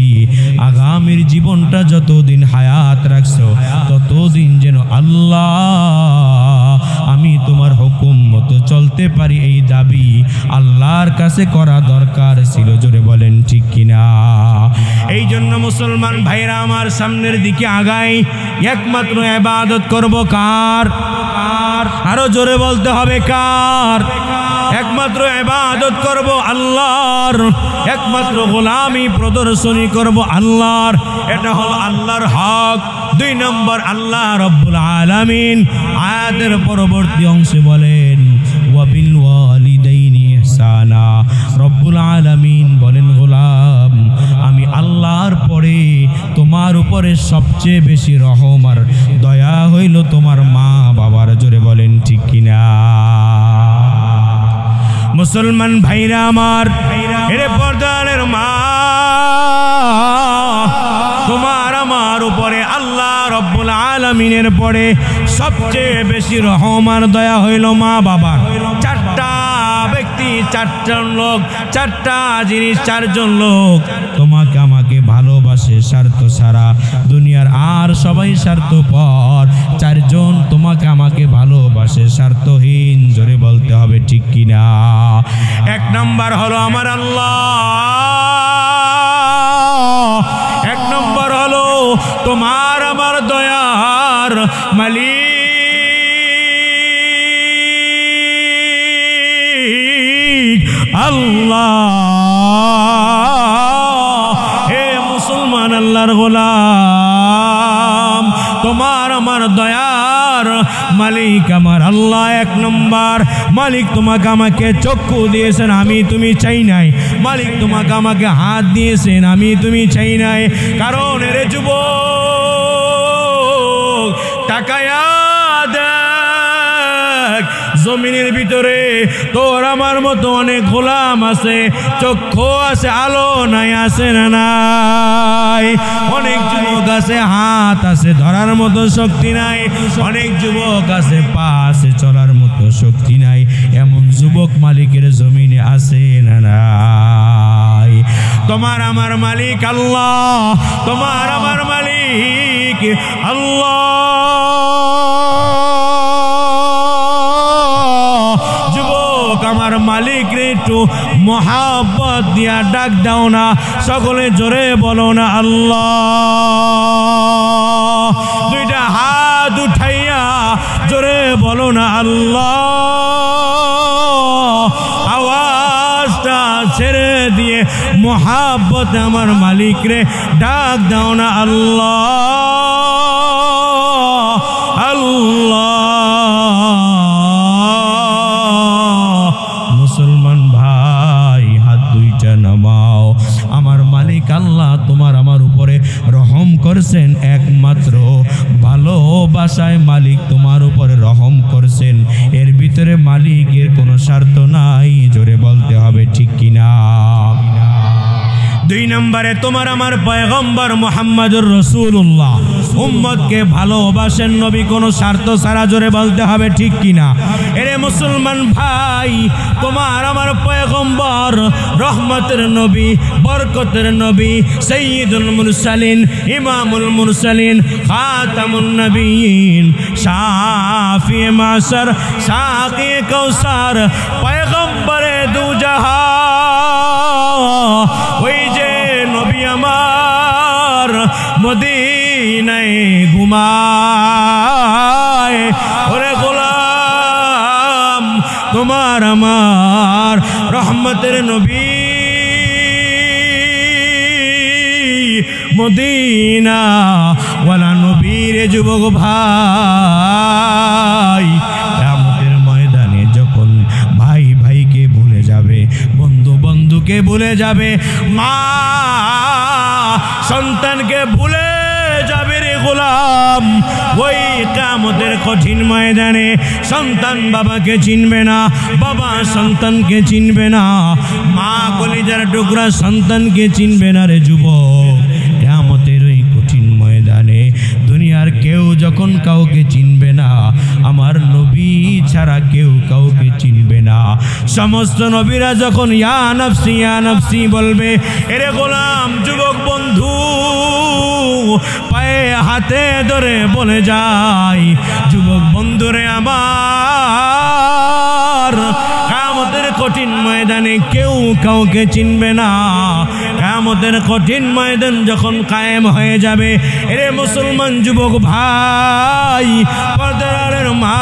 আগামীর জীবনটা যতদিন হায়াত রাখছো ততদিন যেন আল্লাহ আমি তোমার হুকুম মতো চলতে পারি, এই দাবি আল্লাহর কাছে করা দরকার ছিল। জোরে বলেন ঠিক কিনা? এই জন্য মুসলমান ভাইরা আমার সামনের দিকে আগাই, একমাত্র ইবাদত করব কার? আরো জোরে বলতে হবে কার? একমাত্র ইবাদত করব আল্লাহর, একমাত্র গোলামি প্রদর্শনী করব আল্লাহর, এটা হলো আল্লাহর হক। 2 নম্বর, আল্লাহ রব্বুল আলামিন আয়াতের পরবর্তী অংশে বলেন ওয়াবিল ওয়ালিদাইনি ইহসানা। রব্বুল আলামিন বলেন, গোলাম আমি আল্লাহর পরে তোমার উপরে সবচেয়ে বেশি রহম আর দয়া হইল তোমার মা বাবার। জোরে বলেন ঠিক কিনা? মুসলমান ভাইরা আমার, এরে পর্দার মা, তোমার আমার উপরে আল্লাহ রব্বুল আলামিনের পরে সবচেয়ে বেশি রহম আর দয়া হইল মা বাবার। 4টা ব্যক্তি, 4জন লোক, 4টা জিনিস, 4জন লোক তোমাকে আমাকে ভালোবাসে স্বার্থ ছাড়া, দুনিয়ার আর সবাই স্বার্থপর, 4জন তোমাকে আমাকে ভালোবাসে স্বার্থহীন। জোরে বলতে হবে ঠিক কিনা? 1 নম্বর হলো আমার আল্লাহ, 1 নম্বর হলো তোমার আমার দয়ার মালিক আল্লাহ। হে মুসলমান আল্লাহর গোলাম, তোমার আমার দয়ার মালিক আমার আল্লাহ 1 নম্বর। মালিক তোমাকে আমাকে চক্ষু দিয়েছেন, আমি তুমি চাই নাই। মালিক তোমাকে আমাকে হাত দিয়েছেন, আমি তুমি চাই নাই। কারণ এরে যুবক, তাকায়া দেখ জমিনের ভিতরে তোর আমার মতো অনেক গোলাম আছে, চক্ষু আছে, আলো নাই, আছে না নাই? অনেক যুবক আছে, হাত আছে, ধরার মতো শক্তি নাই। অনেক যুবক আছে, পা আছে, চলার মতো শক্তি নাই। এমন যুবক মালিকের জমিনে আছে না নাই? তোমার আমার মালিক আল্লাহ, তোমার আমার মালিক আল্লাহ। আমার মালিক রে একটু মোহাব্বত দিয়া ডাক দাও না, সকলে জোরে বলো না আল্লাহ। 2টা হাত উঠাইয়া জোরে বলো না আল্লাহ। আওয়াজটা ছেড়ে দিয়ে মোহাব্বত আমার মালিক রে ডাক দাও না আল্লাহ আল্লাহ। মুসলমান ভাই, হাত 2টা নামাও। আমার মালিক আল্লাহ তোমার আমার উপরে রহম করছেন, একমাত্র ভালোবাসায় মালিক তোমার উপরে রহম করছেন, এর ভিতরে মালিকের কোনো স্বার্থ নাই। জোরে বলতে হবে ঠিক কিনা? 2 নম্বরে, তোমার আমার পয়গম্বর মুহাম্মদুর রাসূলুল্লাহ উম্মতকে ভালোবাসেন নবী কোনো স্বার্থ ছাড়া। জোরে বলতে হবে ঠিক কিনা? এরে মুসলমান ভাই, তোমার আমার পয়গম্বর রহমতের নবী, বরকতের নবী, সাইয়্যিদুল মুরসালিন, ইমামুল মুরসালিন, খাতামুন নবিয়্যিন, শাফিয়ে মাশার, সাকিয়ে কাউসার, পয়গম্বরে দু জাহান, ওই যে নবী আমার মদিনায় ঘুমায়। ওরে গোলাম, তোমার আমার রহমতের নবী মদিনা ওয়ালা নবীর যুবক ভাই, কিয়ামতের ময়দানে যখন ভাই ভাইকে ভুলে যাবে, বন্ধু বন্ধুকে ভুলে যাবে, মা সন্তানকে ভুলে যাবে রে গোলাম, ওই কিয়ামতের কঠিন ময়দানে সন্তান বাবাকে চিনবে না, বাবা সন্তানকে চিনবে না, মা কলিজার টুকরা সন্তানকে চিনবে না রে যুবক। কিয়ামতের ওই কঠিন ময়দানে দুনিয়ার কেউ যখন কাউকে চিনবে না, আমার নবী ছাড়া কেউ কাউকে চিনবে না। সমস্ত নবীরা যখন ইয়া নফসি বলবে, এরে গোলাম যুবক বন্ধু পায়ে হাতে ধরে বলে যায়, যুবক বন্ধুরে আমার, কিয়ামতের কঠিন ময়দানে কেউ কাউকে চিনবে না। কিয়ামতের কঠিন ময়দান যখন কায়েম হয়ে যাবে, এরে মুসলমান যুবক ভাই, পর্দার মা,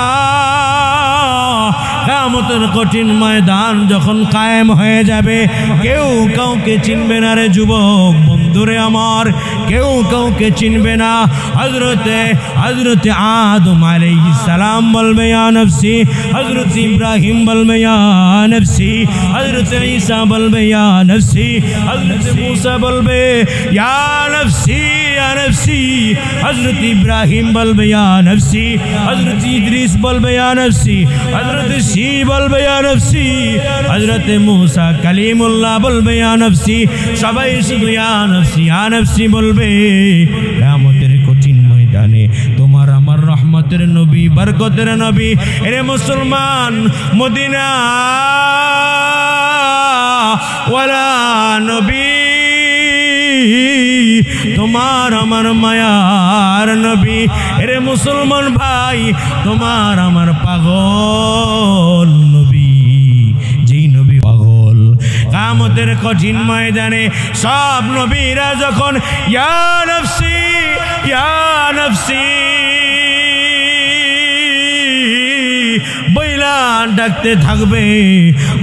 কিয়ামতের কঠিন ময়দান যখন কায়েম হয়ে যাবে, কেউ কাউকে চিনবে না রে যুবক বন্ধুরে আমার, কেউ কাউকে চিনবে না। হযরতে আদম আলাইহিস সালাম বলবে ইয়া নফসি, হযরত ইব্রাহিম বলবে ইয়া নফসি, হযরত ঈসা বলবে ইয়া নফসি, হযরত মুসা বলবে ইয়া নফসি ইয়া নফসি, হযরত ইব্রাহিম বলবে ইয়া নফসি, হযরত ইদ্রিস বলবে ইয়া নফসি, হযরত শী বলবে ইয়া নফসি, হযরত মুসা কালিমুল্লাহ বলবে ইয়া নফসি, সবাই শুধু ইয়া নফসি বলবে। কিয়ামতের কঠিন ময়দানে তোমার আমার রহমতের নবী, বরকতের নবী, এরে মুসলমান মদিনা ওয়ালা নবী, তোমার আমার মায়ার নবী, এরে মুসলমান ভাই তোমার আমার পাগল নবী, যেই নবী পাগল। কিয়ামতের কঠিন ময়দানে সব নবীরা যখন ইয়া নফসি ইয়া নফসি বইলা ডাকতে থাকবে,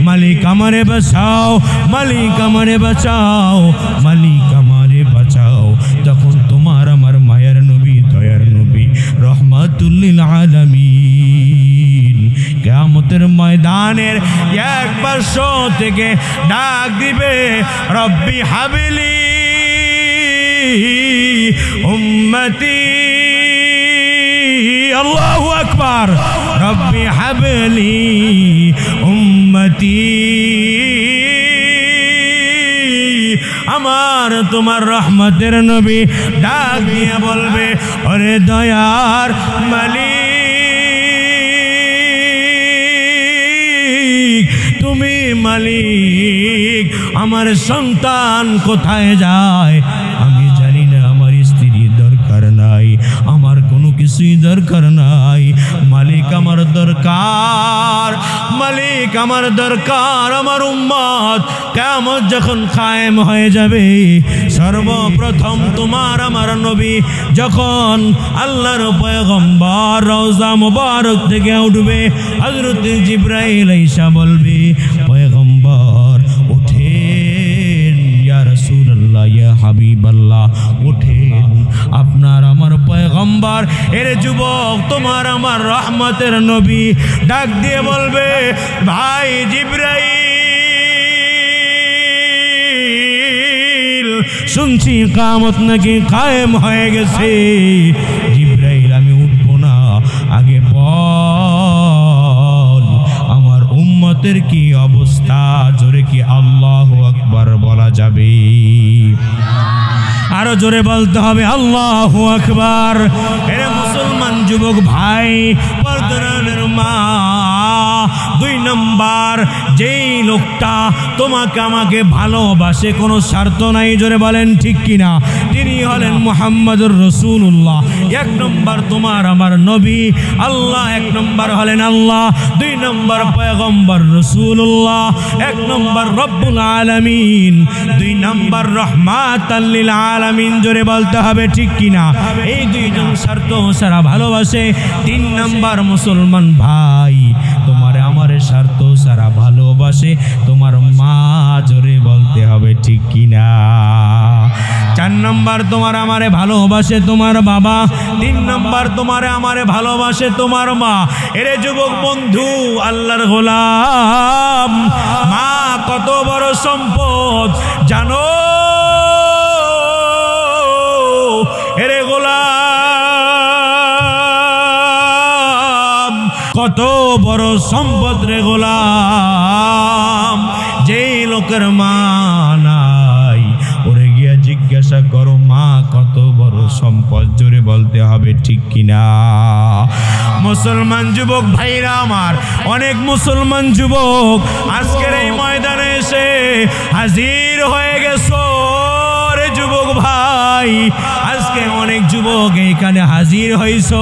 মালিক আমারে বাঁচাও, মালিক আমারে বাঁচাও, মালিক আমারে বাঁচাও, তখন তোমার আমার মায়ের নবী, দয়ার নবী, রহমাতুল লিল আলামিন কিয়ামতের ময়দানের এক পাশ থেকে ডাক দিবে, রব্বি হাবলি উম্মতি, আল্লাহু আকবার, রব্বি হাবলি উম্মতি, আমার তোমার রহমতের নবী ডাক দিয়ে বলবে, ওরে দয়ার মালিক, তুমি মালিক, আমার সন্তান কোথায় যায় আমি জানি না, আমার স্ত্রী দরকার নাই, আমার কোনো কিছুই দরকার নাই, মালিক আমার দরকার, মালিক আমার দরকার, আমার উম্মত কিয়ামত যখন কায়েম হয়ে যাবে, সর্বপ্রথম তোমার আমার নবী যখন আল্লাহর পয়গম্বর রওজা মুবারক থেকে উঠবে, হযরত জিবরাইল আইসা বলবে, পয়গম্বর ওঠেন, ইয়া রাসূলুল্লাহ, ইয়া হাবিবাল্লাহ, ওঠেন, আপনার আমার পয়গম্বর, এর যুবক তোমার আমার রহমতের নবী ডাক দিয়ে বলবে, ভাই জিবরাইল, শুনছি কিয়ামত নাকি কায়েম হয়ে গেছে। জিবরাইল, আমি উঠবো না, আগে বল আমার উম্মতের কি অবস্থা, জোরে কি আল্লাহু আকবার বলা যাবে? আরো জোরে বলতে হবে আল্লাহু আকবার। এরে মুসলমান যুবক ভাই, পর্দার মা, দুই নম্বর যেই লোকটা তোমাকে আমাকে ভালোবাসে, কোনো স্বার্থ নাই, জোরে বলেন ঠিক কিনা, তিনি হলেন মুহাম্মদুর রাসূলুল্লাহ। এক নম্বর তোমার আমার নবী আল্লাহ, এক নম্বর হলেন আল্লাহ, দুই নম্বর পয়গম্বর রাসূলুল্লাহ, এক নম্বর রব্বুল আলামিন, দুই নম্বর রহমাতাল লিল আলামিন, জোরে বলতে হবে ঠিক কিনা। এই দুইজন স্বার্থ সারা ভালোবাসে। তিন নম্বর মুসলমান ভাই, তোমার আমার স্বার্থ সারা ভালোবাসে তোমার মা, জোরে বলতে হবে ঠিক কিনা। চার নম্বর তোমার আমারে ভালোবাসে তোমার বাবা, তিন নম্বর তোমারে আমারে ভালোবাসে তোমার মা। এরে যুবক বন্ধু, আল্লাহর গোলাম, মা কত বড় সম্পদ জানো? এরে গোলাম, কত বড় সম্পদ রে গোলাম, যেই লোকের মা নাই ওরে গিয়া জিজ্ঞাসা করো মা কত বড় সম্পদ, জোরে বলতে হবে ঠিক কিনা। মুসলমান যুবক ভাইরা আমার, অনেক মুসলমান যুবক আজকের এই ময়দানে এসে হাজির হয়ে গেছো রে যুবক ভাই, আজকে অনেক যুবক এইখানে হাজির হইছো।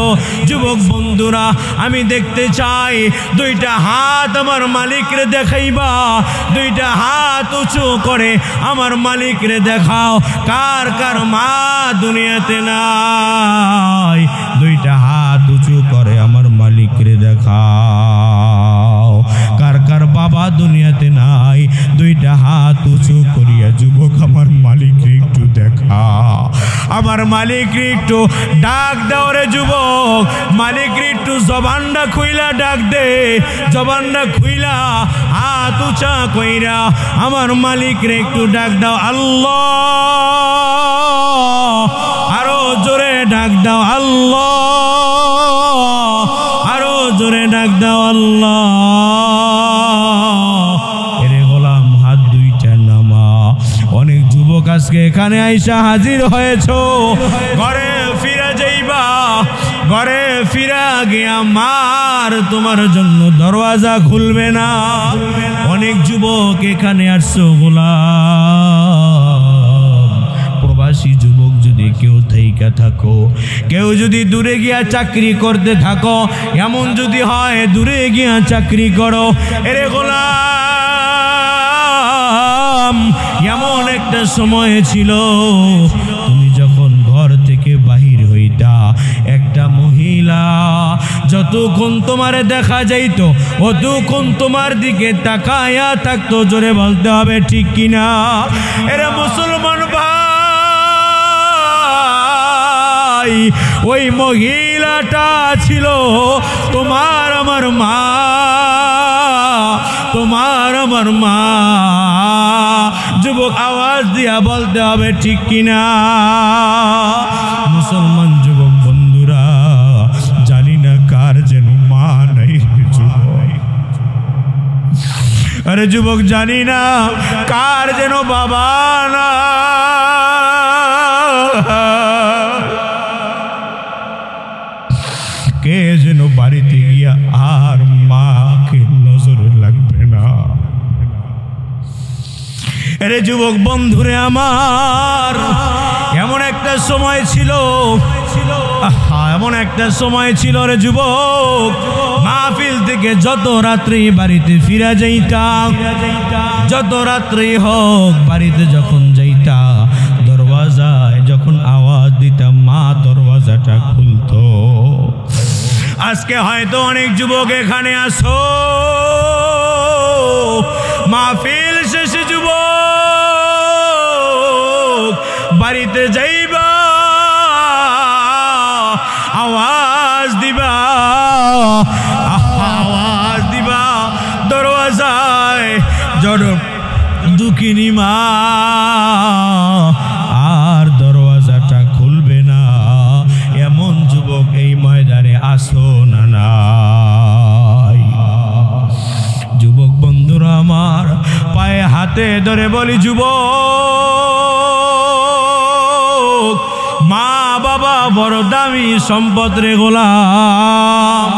যুবক বন্ধুরা, আমি দেখতে চাই দুইটা হাত আমার মালিকরে দেখাইবা, দুইটা হাত উঁচু করে আমার মালিকরে দেখাও। কার কার মা দুনিয়াতে নাই, দুইটা হাত উঁচু করে আমার মালিকরে দেখাও। কার কার বাবা দুনিয়াতে নাই, দুইটা হাত উঁচু করিয়া যুবক আমার মালিকরে একটু দেখা, আমার মালিকরে একটু ডাক দাও রে যুবক, মালিকরে একটু জবানটা খুইলা ডাক দে, জবানটা খুইলা হাত উঁচা কইরা আমার মালিকরে একটু ডাক দাও। আল্লাহ, আরো জোরে ডাক দাও আল্লাহ, আরো জোরে ডাক দাও আল্লাহ। এরে গোলাম হাত দুইটা নামা। অনেক যুবক আজকে এখানে আইসা হাজির হয়েছো, ঘরে ফিরে যাইবা, ঘরে ফিরা গিয়া মার তোমার জন্য দরওয়াজা খুলবে না। অনেক যুবক এখানে আসছো গোলাম, প্রবাসী যুবক যদি কেউ থাইকা থাকো, কেউ যদি দূরে গিয়া চাকরি করতে থাকো, এমন যদি হয় দূরে গিয়া চাকরি করো। এরে গোলাম, এমন একটা সময় ছিল তুমি যখন ঘর থেকে বাহির হইতা, একটা মহিলা যতক্ষণ তোমারে দেখা যাইতো অতক্ষণ তোমার দিকে তাকায়া থাকতো, জোরে বলতে হবে ঠিক কিনা। এরা মুসলমান ভাই, ওই মহিলাটা ছিল তোমার আমার মা, তোমার আমার মা। যুবক আওয়াজ দিয়া বলতে হবে ঠিক কিনা। মুসলমান যুবক বন্ধুরা, জানি না কার যেন মা নাই যুবক, আরে যুবক জানি না কার যেন বাবা না, কে যেন বাড়িতে গিয়া আর মাকে নজরে লাগবে না। এরে যুবক বন্ধুরে আমার, এমন একটা সময় ছিল, এমন একটা সময় ছিল রে যুবক, মাহফিল থেকে যত রাত্রি বাড়িতে ফিরা যাইতাম, যত রাত্রি হোক বাড়িতে যখন যাইতা, দরওয়াজায় যখন আওয়াজ দিতাম মা দরওয়াজাটা খুলতো। আজকে হয়তো অনেক যুবক এখানে আসো, মাহফিল শেষে যুবক বাড়িতে যাইবা, আওয়াজ দিবা, আওয়াজ দিবা দরওয়াজায়, দুঃখিনী মা, আর দরওয়াজাটা খুলবে না। এমন যুবক এই ময়দানে আসো না নাই? যুবক বন্ধুরা আমার, পায়ে হাতে ধরে বলি যুবক, মা বাবা বড় দামি সম্পদ রে গোলাম,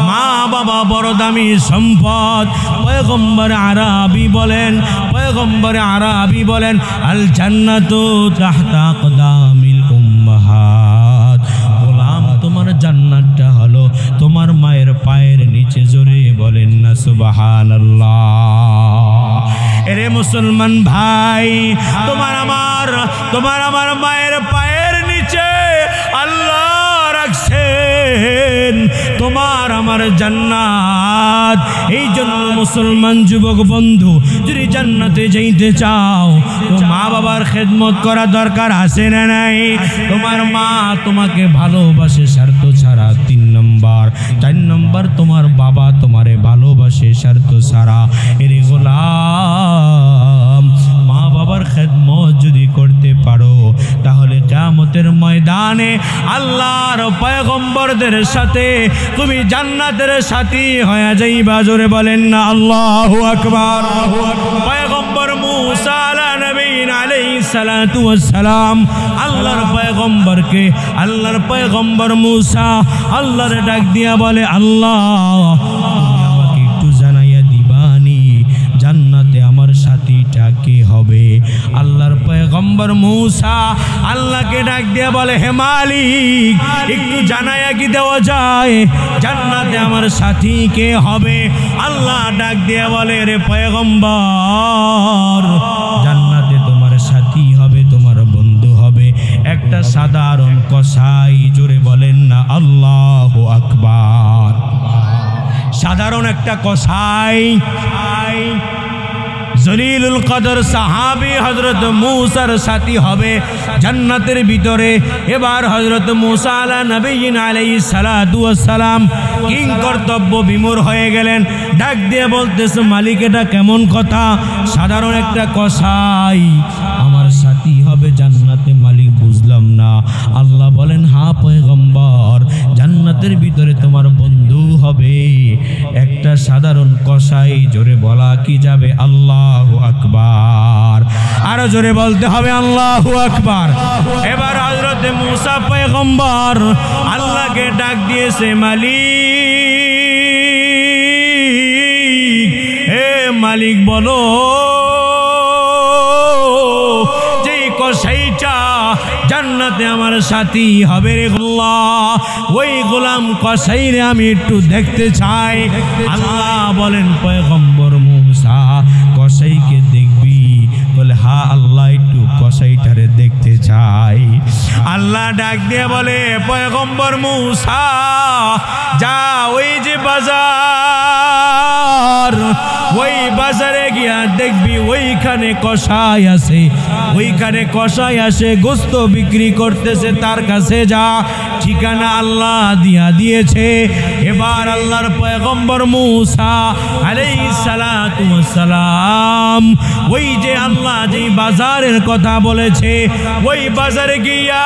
মা বাবা বড় দামি সম্পদ। পয়গম্বর আরবি বলেন, পয়গম্বর আরবি বলেন, আল জান্নাতু তাহতা আকদামিল উম্মাহাত। গোলাম, তোমার জান্নাতটা হলো তোমার মায়ের পায়ের নিচে, জোরে বলেন না সুবহানাল্লাহ। এরে মুসলমান ভাই, তোমার আমার মায়ের পায়ের নিচে আল্লাহ রাখছেন তোমার আমার জান্নাত। এই জন্য মুসলমান যুবক বন্ধু, যদি জান্নাতে যাইতে চাও তো মা বাবার খেদমত করা দরকার আছে না নাই? তোমার মা তোমাকে ভালোবাসে স্বার্থ ছাড়া 3 নম্বর, 4 নম্বর তোমার বাবা তোমারে ভালোবাসে স্বার্থ ছাড়া। এরে গোলাম, মা বাবার খেদমত যদি করতে পারো তাহলে কিয়ামতের ময়দানে আল্লাহর পয়গম্বরদের সাথে তুমি জান্নাতের সাথী হয়ে যাইবা। জোরে বলেন না আল্লাহু আকবার। পয়গম্বর মূসা আলাইহিস সালাতু ওয়াস সালাম আল্লাহর পয়গম্বরকে, আল্লাহর পয়গম্বর মূসা আল্লাহর ডাক দিয়া বলে, আল্লাহ আমাকে একটু জানাইয়া দিবানি জান্নাতে আমার সাথীটা কে হবে? আল্লাহর পয়গম্বর মূসা আল্লাহকে ডাক দিয়া বলে, হে মালিক, একটু জানাইয়া কি দেওয়া যায় জান্নাতে আমার সাথী কে হবে? আল্লাহ ডাক দিয়া বলে, রে পয়গম্বর, জান্নাতে তোমার সাথী হবে, তোমার বন্ধু হবে একটা সাধারণ কসাই। জোরে বলেন না আল্লাহু আকবার। সাধারণ একটা কসাই, জলিলুল কদর সাহাবী হযরত মূসার সাথী হবে জান্নাতের ভিতরে। এবার হযরত মূসা আলাইহিস সালাতু ওয়াস সালাম কিং কর্তব্য বিমূঢ় হয়ে গেলেন। ডাক দিয়ে বলতেছে, মালিক এটা কেমন কথা? সাধারণ একটা কসাই আমার সাথী হবে জান্নাতে, মালিক বুঝলাম না। আল্লাহ বলেন, হ্যাঁ পয়গম্বর, জান্নাতের ভিতরে তোমার বন্ধু হবে একটা সাধারণ কসাই। জোরে বলা কি যাবে আল্লাহু আকবার। আরো জোরে বলতে হবে আল্লাহু আকবার। এবার হযরত মূসা পয়গম্বর আল্লাহকে ডাক দিয়েছে, মালিক, হে মালিক বলো, যেই কসাইটা জান্নাতে আমার সাথী হবে রে আল্লাহ, ওই গোলাম কসাইরে আমি একটু দেখতে চাই। আল্লাহ বলেন, পয়গম্বর মূসা কসাইকে দেখবি? বলে, হ্যাঁ আল্লাহ, একটু কসাইটারে দেখতে চাই। আল্লাহ ডাক দিয়ে বলে, পয়গম্বর মূসা যা, ওই যে বাজার, ওই বাজারে গিয়া দেখবি ওইখানে কসাই আছে, ওইখানে কসাই আসে গোস্ত বিক্রি করতেছে, তার কাছে যা। ঠিকানা আল্লাহ দিয়া দিয়েছে। এবার আল্লাহর পয়গম্বর মূসা আলাইহিস সালাতু ওয়াস সালাম ওই যে আল্লাহ যেই বাজারের কথা বলেছে ওই বাজারে গিয়া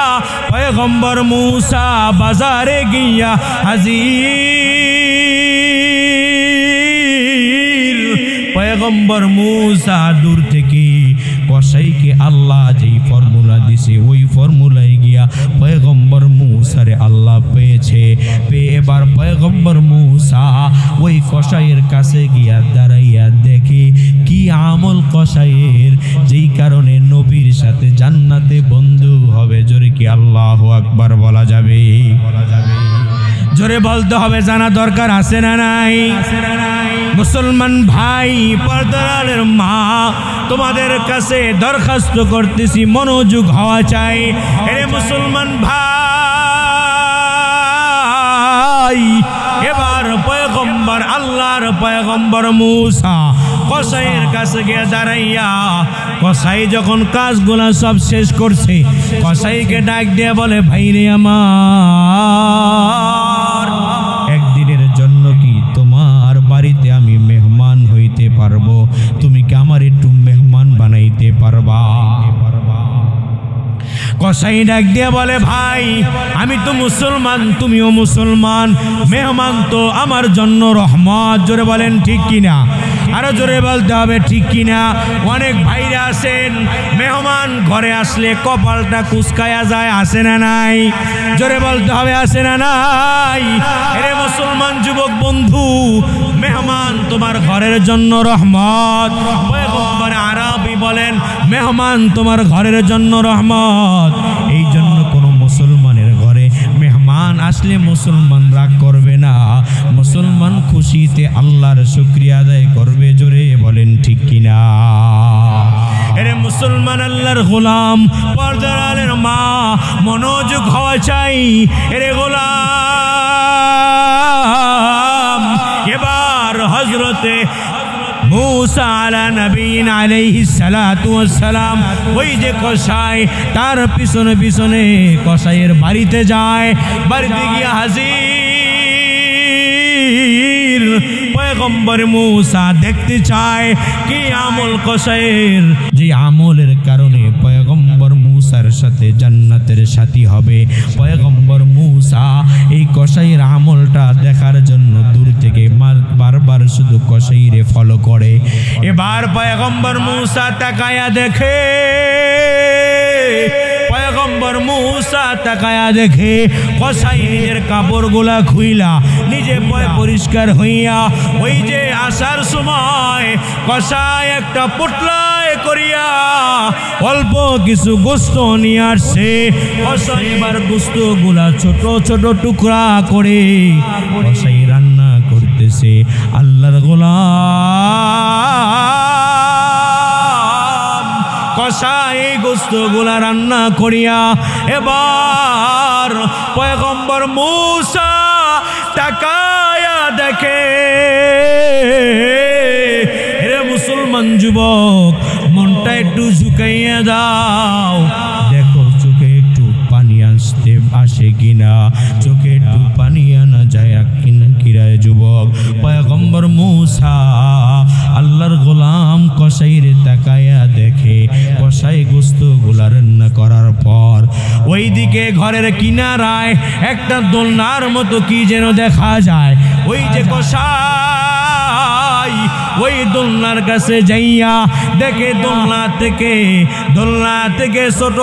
পয়গম্বর মূসা বাজারে গিয়া হাজির। পয়গম্বর মূসা দূর থেকে কসাইকে আল্লাহ যেই ফর্মুলা দিছে ওই ফর্মুলায় গিয়া পয়গম্বর মূসারে আল্লাহ পেয়েছে। পেয়ে এবার পয়গম্বর মূসা ওই কসাইয়ের কাছে গিয়া দাঁড়াইয়া দেখে কি আমল কসাইয়ের, যেই কারণে নবীর সাথে জান্নাতে বন্ধু হবে। জোরে কি আল্লাহু আকবার বলা যাবে? জোরে বলতে হবে, জানা দরকার আছে না নাই? মুসলমান ভাই, পর্দার মা, তোমাদের কাছে দরখাস্ত করতেছি, মনোযোগ হওয়া চাই। এ মুসলমান ভাই, এবার পয়গম্বর আল্লাহর পয়গম্বর মূসা কসাইয়ের কাছে গিয়ে দাঁড়াইয়া, কসাই যখন কাজগুলা সব শেষ করছে কসাইকে ডাক দিয়ে বলে, ভাইরে আমার, একদিনের জন্য কি তোমার বাড়িতে আমি মেহমান হইতে পারবো? তুমি কি আমার একটু মেহমান বানাইতে পারবা? কসাই ডাক দিয়ে বলে, ভাই আমি তো মুসলমান, তুমিও মুসলমান, মেহমান তো আমার জন্য রহমত। জোরে বলেন ঠিক কিনা? আরো জোরে বলতে হবে ঠিক কিনা? অনেক ভাইরা আছেন মেহমান ঘরে আসলে কপালটা কুচকায়া যায়, আসে না নাই? জোরে বলতে হবে আসে না নাই? এরে মুসলমান যুবক বন্ধু, মেহমান তোমার ঘরের জন্য রহমত। পয়গম্বর আরবি বলেন, মেহমান তোমার ঘরের জন্য রহমত। এই জন্য কোনো মুসলমানের ঘরে মেহমান আসলে মুসলমান রাগ করবে না, মুসলমান খুশিতে আল্লাহর শুকরিয়া আদায় করবে। জোরে বলেন ঠিক কিনা? এরে মুসলমান আল্লাহর গোলাম, পর্দার আলের মা, মনোযোগ হওয়া চাই। এরে গোলাম, এবার হযরতে মূসা আলাইহিস সালাতু ওয়াস সালাম ওই যে কসাই তার পিছনে পিছনে কসাইয়ের বাড়িতে যায়। বাড়িতে গিয়ে হাজির। পয়গম্বর মূসা দেখতে চায় কি আমল কসাইয়ের, যে আমলের কারণে পয়গম্বর মূসার সাথে জান্নাতের সাথী হবে। পয়গম্বর মূসা এই কসাইয়ের আমলটা দেখার জন্য দূর থেকে বারবার শুধু কসাইরে ফলো করে। এবার পয়গম্বর মূসা তাকায়া দেখে, পয়গম্বর মূসা তাকায়া দেখে কসাই নিজের কাপড়গুলা খুইলা নিজে পরিষ্কার হইয়া ওই যে আসার সময় কসাই একটা পোটলায় করিয়া অল্প কিছু গোস্ত নিয়ে আসছে। কসাই এবার গোস্তগুলা ছোট ছোট টুকরা করে কসাই রান্না করতেছে। আল্লাহর গোলাম কসাই গোস্তগুলা রান্না করিয়া এবার পয়গম্বর মূসা তাকায়া দেখে। রে মুসলমান যুবক, মনটা একটু ঝুঁকাইয়া দাও, দেখো চোখে একটু পানি আসে কিনা, চোখে একটু পানি আনা যায় কিনা কিরায় যুবক। পয়গম্বর মূসা আল্লাহর গোলাম কসাইরে তাকায়া দেখে কসাই গোস্তগুলা রান্না করার পর ওইদিকে ঘরের কিনারায় একটা দোলনার মতো কি যেন দেখা যায়। ওই যে কসাই ওই দোলনার কাছে যাইয়া দেখে দোলনা থেকে ছোট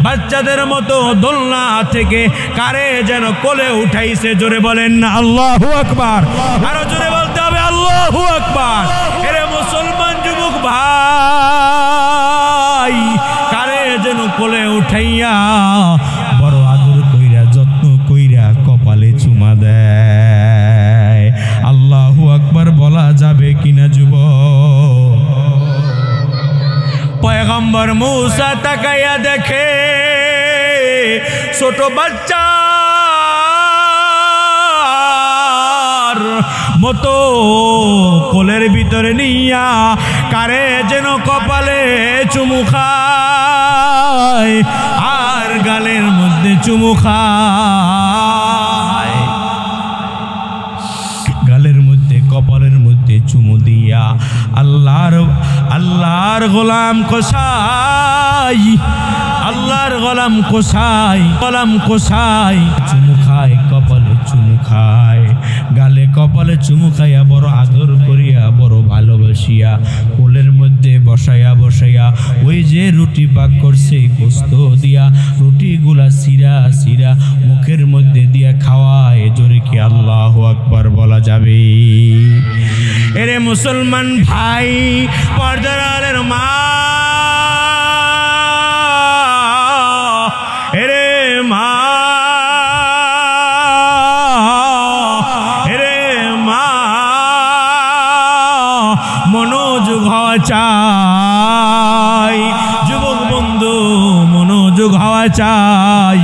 বাচ্চাদের মতো দোলনা থেকে কারে যেন কোলে উঠাইছে। জোরে বলেন না আল্লাহু আকবার, আরো জোরে বলতে হবে আল্লাহু আকবার। এরে মুসলমান যুবক ভাই, কারে যেন কোলে উঠাইয়া বড় আদর কইরা যত্ন কইরা কপালে চুমা দেয়। আল্লাহু আকবার বলা যাবে কিনা যুবক? পয়গম্বর মূসা তাকাইয়া দেখে ছোট বাচ্চার মতো কোলের ভিতরে নিয়া কারে যেন কপালে চুমু খায় আর গালের মধ্যে চুমু খায়, গালের মধ্যে কপালের মধ্যে চুমু দিয়া আল্লাহর গোলাম কসাই, আল্লাহর গোলাম কসাই চুমু খায়, কপালে চুমু খায়, গালে কপালে চুমু খাইয়া বড় আদর করিয়া বড় ভালোবাসিয়া কোলের মধ্যে বসাইয়া ওই যে রুটি পাক করছে গোস্ত দিয়া রুটিগুলা সিরা মুখের মধ্যে দিয়া খাওয়ায়। জোরে কি আল্লাহু আকবার বলা যাবে? এরে মুসলমান ভাই, পর্দার আলের মা, এরে মা, এরে মা, মনোযোগ হওয়া চাই যুবক বন্ধু, মনোযোগ হওয়া চাই।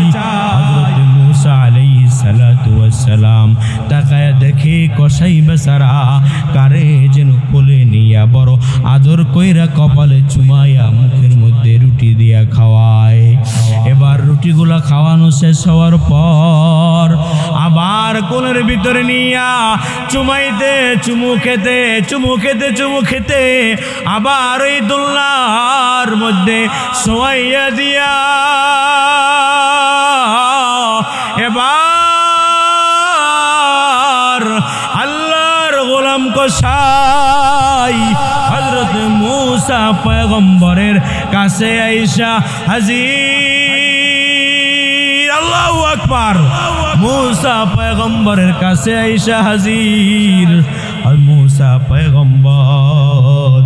হযরত মূসা আলাইহিস সালাতু ওয়াস সালাম তাকায়া দেখে কসাই বেচারা কারে যেন কোলে নিয়া বড় আদর কইরা কপালে চুমাইয়া মুখের মধ্যে রুটি দিয়া খাওয়ায়। এবার রুটিগুলা খাওয়ানো শেষ হওয়ার পর আবার কোলের ভিতরে নিয়া চুমাইতে চুমু খেতে আবার ওই দোলনার মধ্যে শোয়াইয়া দিয়া এবার আল্লাহর গোলাম কসাই হযরত মূসা পয়গম্বরের কাছে আইসা হাজির। আল্লাহু আকবার। মূসা পয়গম্বরের কাছে আইসা হাজির। আর মূসা পয়গম্বর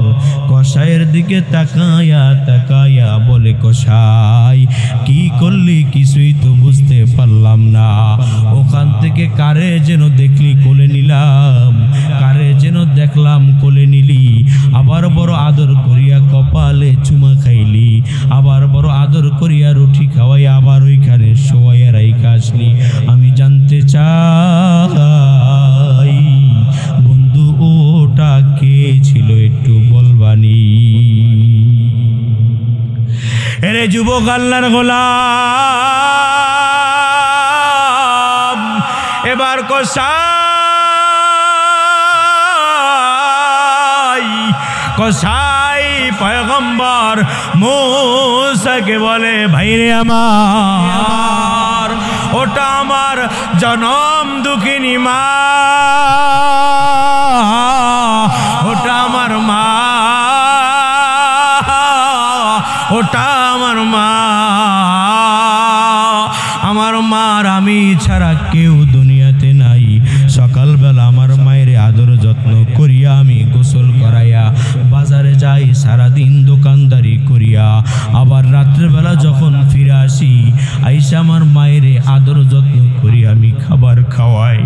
কসাইয়ের দিকে তাকায়া বলে, কসাই কি করলি কিছুই তো বুঝতে পারলাম না। ওখান থেকে কারে যেন দেখলি কোলে নিলাম, কারে যেন দেখলাম কোলে নিলি, আবার বড় আদর করিয়া কপালে চুমা খাইলি, আবার বড় আদর করিয়া রুটি খাওয়াই আবার ওইখানে শোয়াইয়া রাইখা আসলি। আমি জানতে চাই বন্ধু ওটা কে ছিল, একটু বলবানি? এরে যুবক আল্লাহর গোলাম, এবার কসাই পয়গম্বর মূসাকে বলে ভাইরে আমার, ওটা আমার জনম দুঃখিনী মা, ওটা আমার মা, ওটা আমার মা। আমার মার আমি ছাড়া কেউ দুনিয়াতে নাই। সকালবেলা আমার মায়ের আদর যত্ন করিয়া আমি গোসল করাইয়া বাজারে যাই, সারাদিন দোকানদারি করিয়া আবার রাত্রেবেলা যখন ফিরে আসি আইসা আমার মায়ের আদর যত্ন করি আমি খাবার খাওয়াই।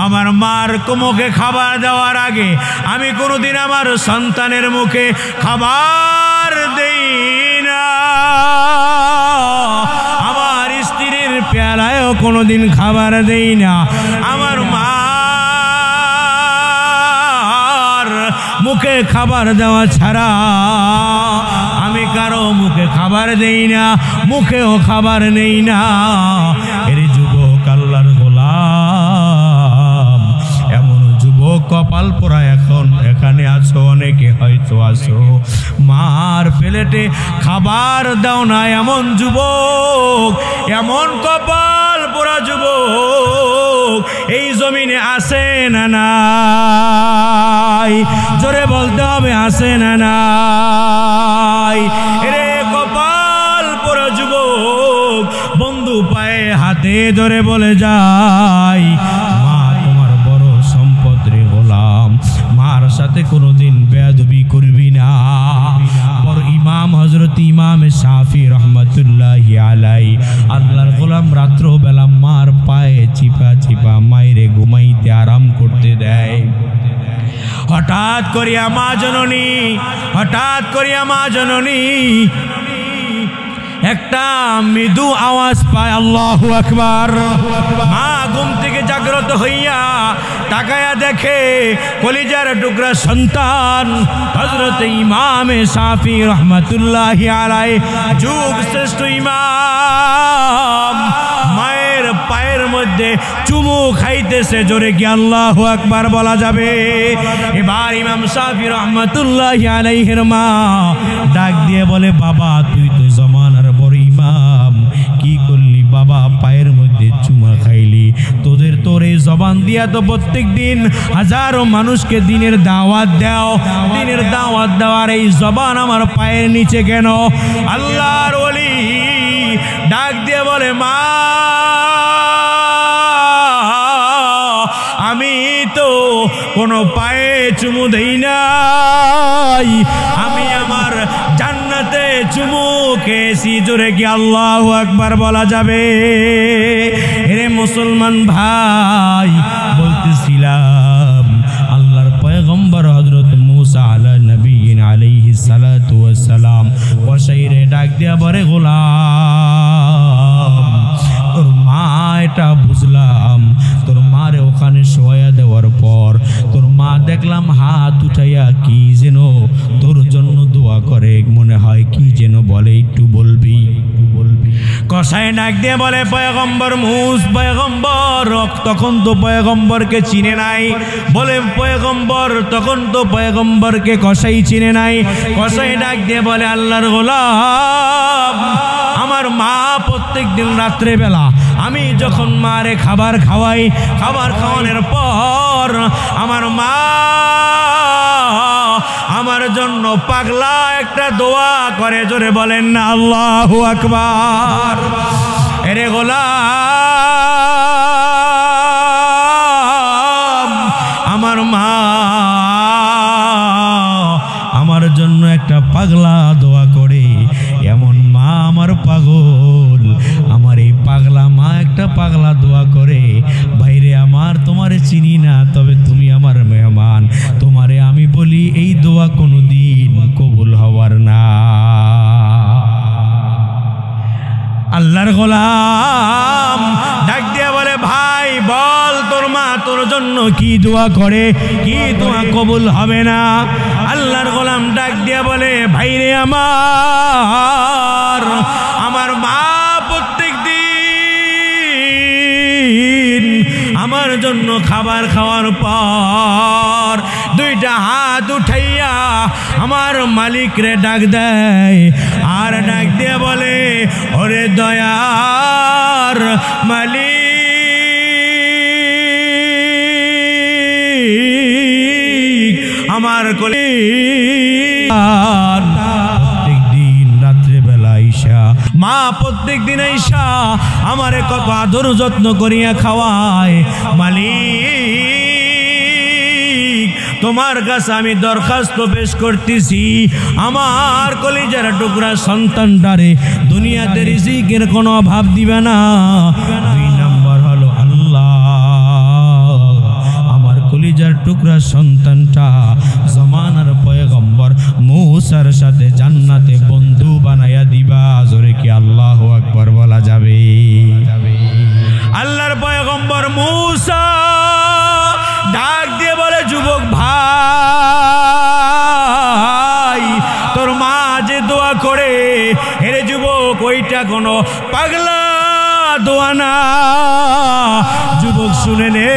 আমার মার মুখে খাবার দেওয়ার আগে আমি কোনোদিন আমার সন্তানের মুখে খাবার দেই না। আমার স্ত্রীর পেয়ালায়ও কোনোদিন খাবার দেই না। আমার মার মুখে খাবার দেওয়া ছাড়া আমি কারো মুখে খাবার দেই না, মুখেও খাবার নেই না। এর যুবক আল্লাহর গোলাম, এমন যুবক কপাল পোড়া এখন এখানে আছো, অনেকে হয়তো আছো মার প্লেটে খাবার দাও না এমন যুবক, এমন কপাল পোড়া যুবক এই জমিনে আছে না নাই? জোরে বলতে হবে আছে না নাই? এরে কপাল পোড়া যুবক বন্ধু পায়ে হাতে ধরে বলে যাই, মা তোমার বড় সম্পদ রে গোলাম, মার সাথে কোনোদিন বেয়াদবি করবি না। বড় ইমাম হযরত ইমাম শাফি রহমাতুল্লাহি আলাইহি আল্লাহর গোলাম রাত্র বেলা মার পায়ে চিপা চিপা মাইরে ঘুমাইতে আরাম করতে দেয়। হঠাৎ করিয়া মা জননী, হঠাৎ করিয়া মা জননী একটা মৃদু আওয়াজ পায়, আল্লাহু আকবার। মা ঘুম থেকে জাগ্রত হইয়া তাকায়া দেখে কলিজার টুকরা সন্তান হযরত ইমাম শাফি রহমাতুল্লাহি আলাইহি যুগ শ্রেষ্ঠ ইমাম মায়ের পায়ের মধ্যে চুমু খাইতেছে। জোরে কি আল্লাহু আকবার বলা যাবে? এবার ইমাম শাফি রহমাতুল্লাহি আলাইহির মা ডাক দিয়ে বলে, বাবা তুই তো জমানার বড় ইমাম, কি করলি বাবা? পায়ের মধ্যে চুমা খাইলি। তোর এই জবান দিয়া তো প্রত্যেক দিন হাজারো মানুষকে দিনের দাওয়াত দাও, দিনের দাওয়াত দেওয়ার এই জবান আমার পায়ের নিচে কেন? আল্লাহর ওলি ডাক দিয়ে বলে, মা আমি তো কোনো পায়ে চুমু দেই নাই, আমি আমার জান্নাতে চুমু খেয়েছি। জোরে কি আল্লাহু আকবার বলা যাবে? রে মুসলমান ভাই, বলতেছিলাম আল্লাহর পয়গম্বর হযরত মূসা আলাইহিস সালাতু ওয়াস সালাম ওয়াসাইরে ডাক দিয়া বলে, গোলাম তোর মা এটা বুঝলাম, তোর মারে ওখানে শোয়া দেওয়ার পর তোর মা দেখলাম হাত উঠাইয়া কি যেন তোর জন্য দোয়া করে, মনে হয় কি যেন বলে, একটু বলবি? কসাই ডাক দিয়ে বলে, পয়গম্বর পয়গম্বর তখন তো পয়গম্বরকে চিনে নাই। বলে পয়গম্বর তখন তো পয়গম্বরকে কসাই চিনে নাই। কসাই ডাক দিয়ে বলে, আল্লাহর গোলাম আমার মা প্রত্যেক দিন রাত্রে বেলা আমি যখন মারে খাবার খাওয়াই, খাবার খাওয়ানোর পর আমার মা আমার জন্য পাগলা একটা দোয়া করে। জোরে বলেন না আল্লাহু আকবার। এরে গোলাম আমার মা আমার জন্য একটা পাগলা দোয়া করে। এমন মা আমার পাগল, আমার এই পাগলা মা একটা পাগলা দোয়া করে। ভাইরে আমার, তোমারে চিনি না, তবে তুমি আমার মেহমান, তোমারে আমি বলি এই দোয়া কোনোদিন কবুল হওয়ার না। আল্লাহর গোলাম ডাক দিয়ে বলে, ভাই বল তোর মা তোর জন্য কি দোয়া করে, কি দোয়া কবুল হবে না? আল্লাহর গোলাম ডাক দিয়ে বলে, ভাইরে আমার, আমার মা প্রত্যেক দিন আমার আমার জন্য খাবার খাওয়ার পর দুইটা হাত উঠাইয়া আমার মালিক রে ডাক দেয়, আর ডাক দিয়ে বলে, ওরে দয়ার মালিক, আমার কোলে প্রত্যেক দিন রাত্রে বেলা আইসা মা প্রত্যেক দিন আইসা আমারে কত আদর যত্ন করিয়া খাওয়ায়। মালিক, তোমার কাছে আমি দরখাস্ত পেশ করতেছি, আমার কলিজার টুকরা সন্তানটারে দুনিয়াতে রিজিকের কোনো অভাব দিবে না। দুই নম্বর হলো, আল্লাহ আমার কলিজার টুকরা সন্তানটা জমানার পয়গম্বর মূসার সাথে জান্নাতে বন্ধু বানাইয়া দিবা। জোরে কি আল্লাহু আকবার বলা যাবে? আল্লাহর পয়গম্বর মূসা ডাক দিয়ে বলে, যুবক ভাই, তোর মা যে দোয়া করে, হেরে যুবক, ওইটা কোনো পাগলা দোয়া না। যুবক শুনে নে,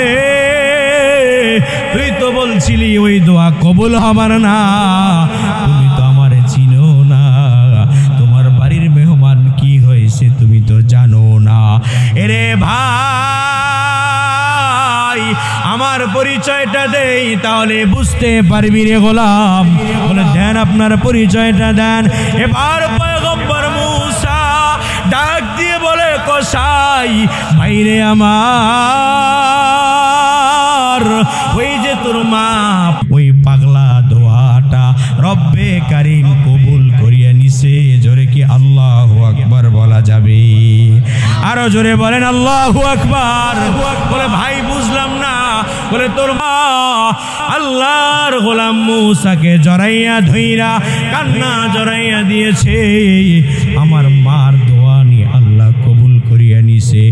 তুই তো বলছিলি ওই দোয়া কবুল হবার না, তুমি তো আমারে চিনো না, তোমার বাড়ির মেহমান কি হয়েছে তুমি তো জানো না। এরে ভাই, আমার পরিচয়টা দেই, তাহলে বুঝতে পারবি রে গোলাম। বলে, দেন আপনার পরিচয়টা দেন। এবার পয়গম্বর মূসা ডাক দিয়ে বলে, কসাই ভাইরে আমার, ওই যে তোর মা ওই পাগলা দোয়াটা রব্বে কারীম কবুল করিয়া নিছে। জোরে কি আল্লাহু আকবার বলা যাবে? আরো জোরে বলেন আল্লাহু আকবার। বলে, ভাই বুঝলাম না। বলে, তোর মা আল্লাহর গোলাম মূসাকে জড়াইয়া ধইরা কান্না জড়াইয়া দিয়েছে, আমার মার দোয়া নিয়ে আল্লাহ কবুল করিয়া নিছে।